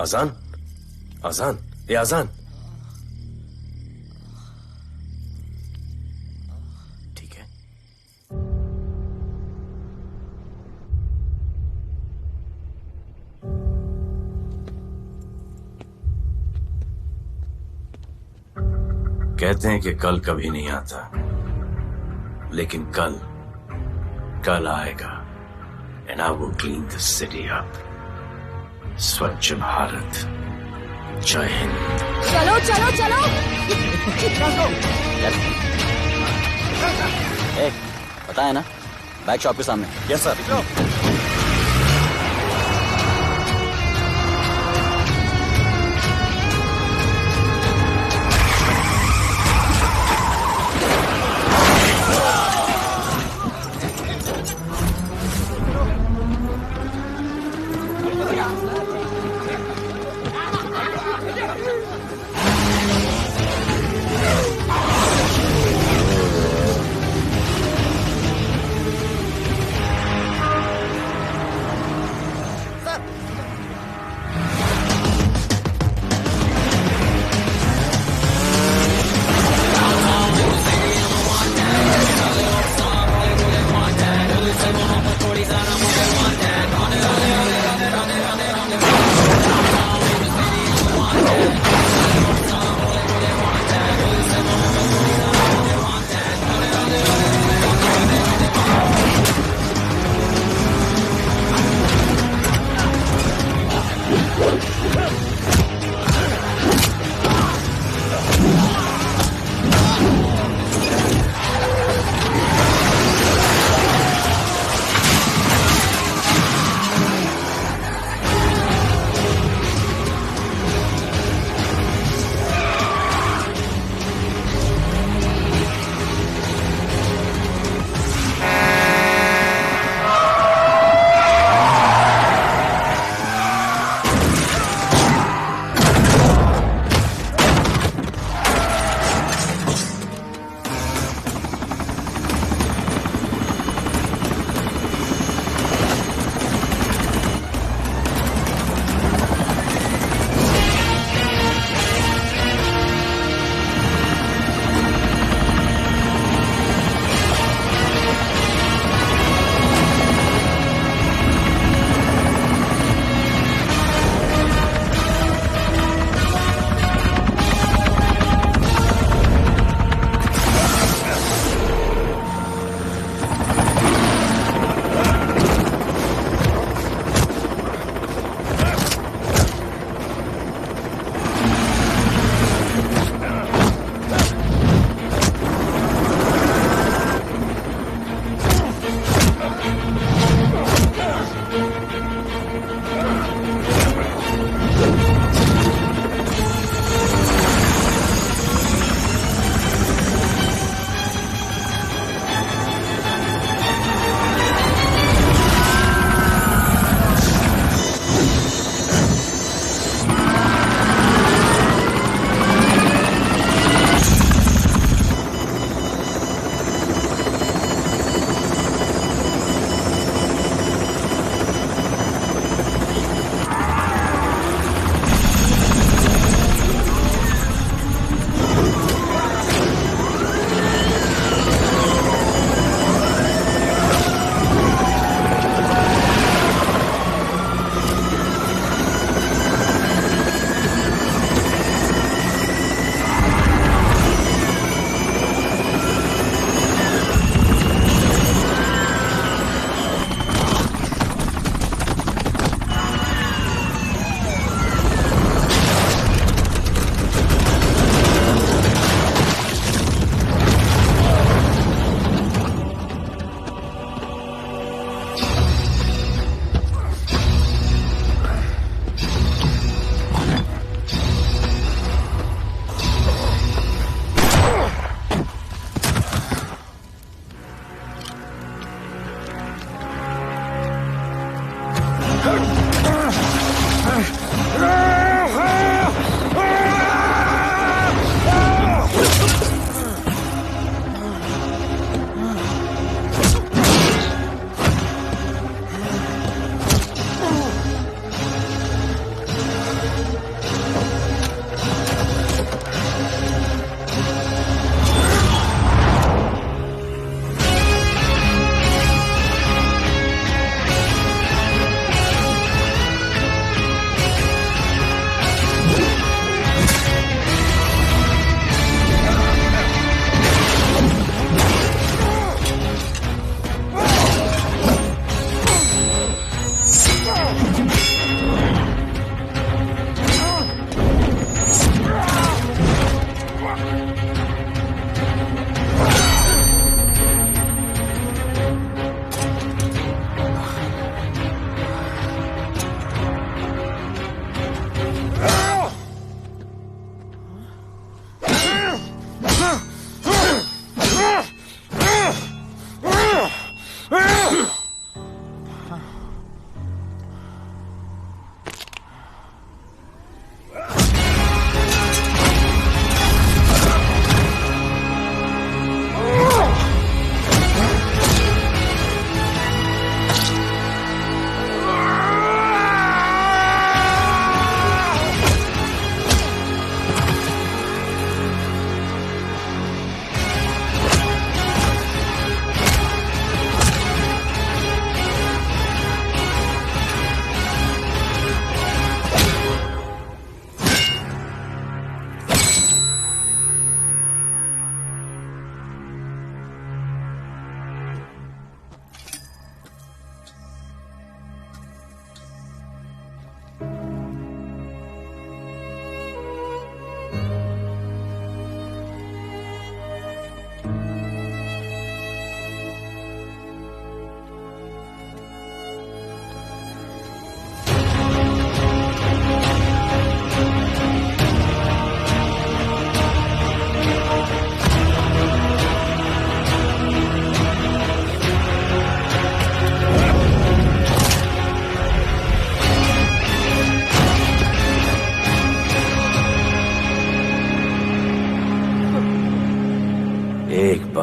आजान, आजान, ये आजान। ठीक है। कहते हैं कि कल कभी नहीं आता, लेकिन कल आएगा। And I will clean this city up. स्वच्छ भारत। जय हिंद। चलो चलो चलो। पता है ना, बैग शॉप के सामने। Yes sir.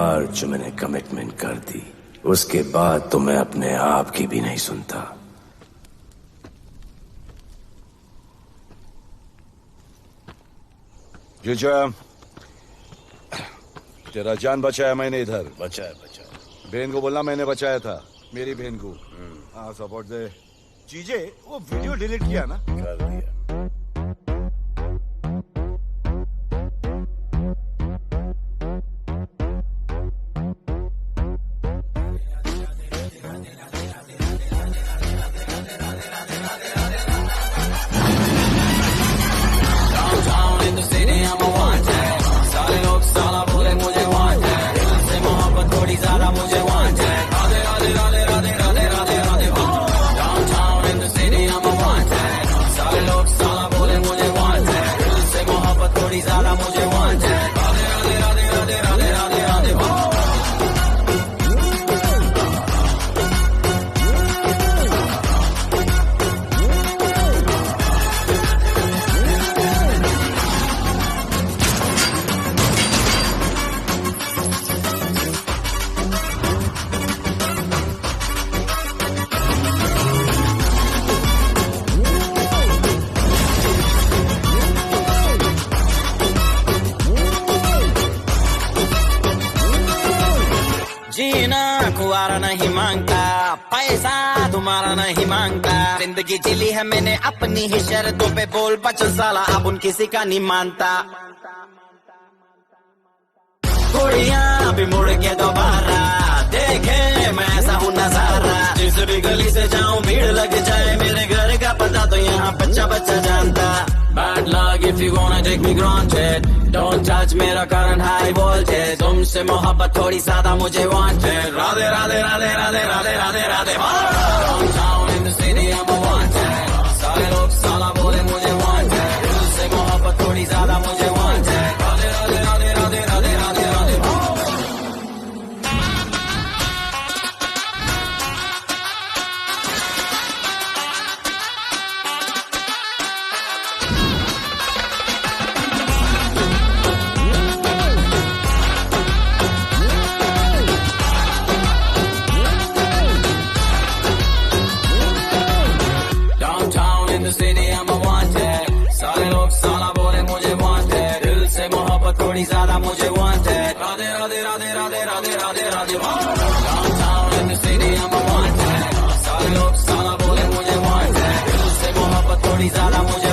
बार जो मैंने कमिटमेंट कर दी उसके बाद तो मैं अपने आप की भी नहीं सुनता। जीजा, तेरा जान बचाया मैंने इधर। बचाया। बहन को बोलना मैंने बचाया था, मेरी बहन को। हाँ सपोर्ट दे। चीजे वो वीडियो डिलीट किया ना? कर दिया। नहीं मांगता, पैसा तुम्हारा नहीं मांगता। जिंदगी जिली है मैंने अपनी ही शर्तों पे, बोल बचन साला अब उन किसी का नहीं मानता। कुड़ियां भी मुड़ के दोबारा देखे मैं ऐसा हूँ नजारा। जिस भी गली से जाऊं भीड़ लग जाए, मेरे घर का पता तो यहाँ बच्चा बच्चा जानता। Bad luck if you gonna take me granted, don't touch मेरा current high voltage। तुमसे मोहब्बत थोड़ी ज्यादा मुझे wanted। Radhe Radhe Radhe Radhe Radhe Radhe Radhe. Downtown in the city I'm a wanted, सारे लोग साला बोले मुझे wanted। दिल से मोहब्बत थोड़ी ज्यादा मुझे wanted। राधे राधे राधे राधे राधे राधे राधे। थोड़ी ज्यादा मुझे wanted। Radhe Radhe Radhe Radhe Radhe Radhe Radhe. Downtown in the city I'm a wanted, सारे लोग साला बोले मुझे wanted। दिल से मोहब्बत थोड़ी ज्यादा मुझे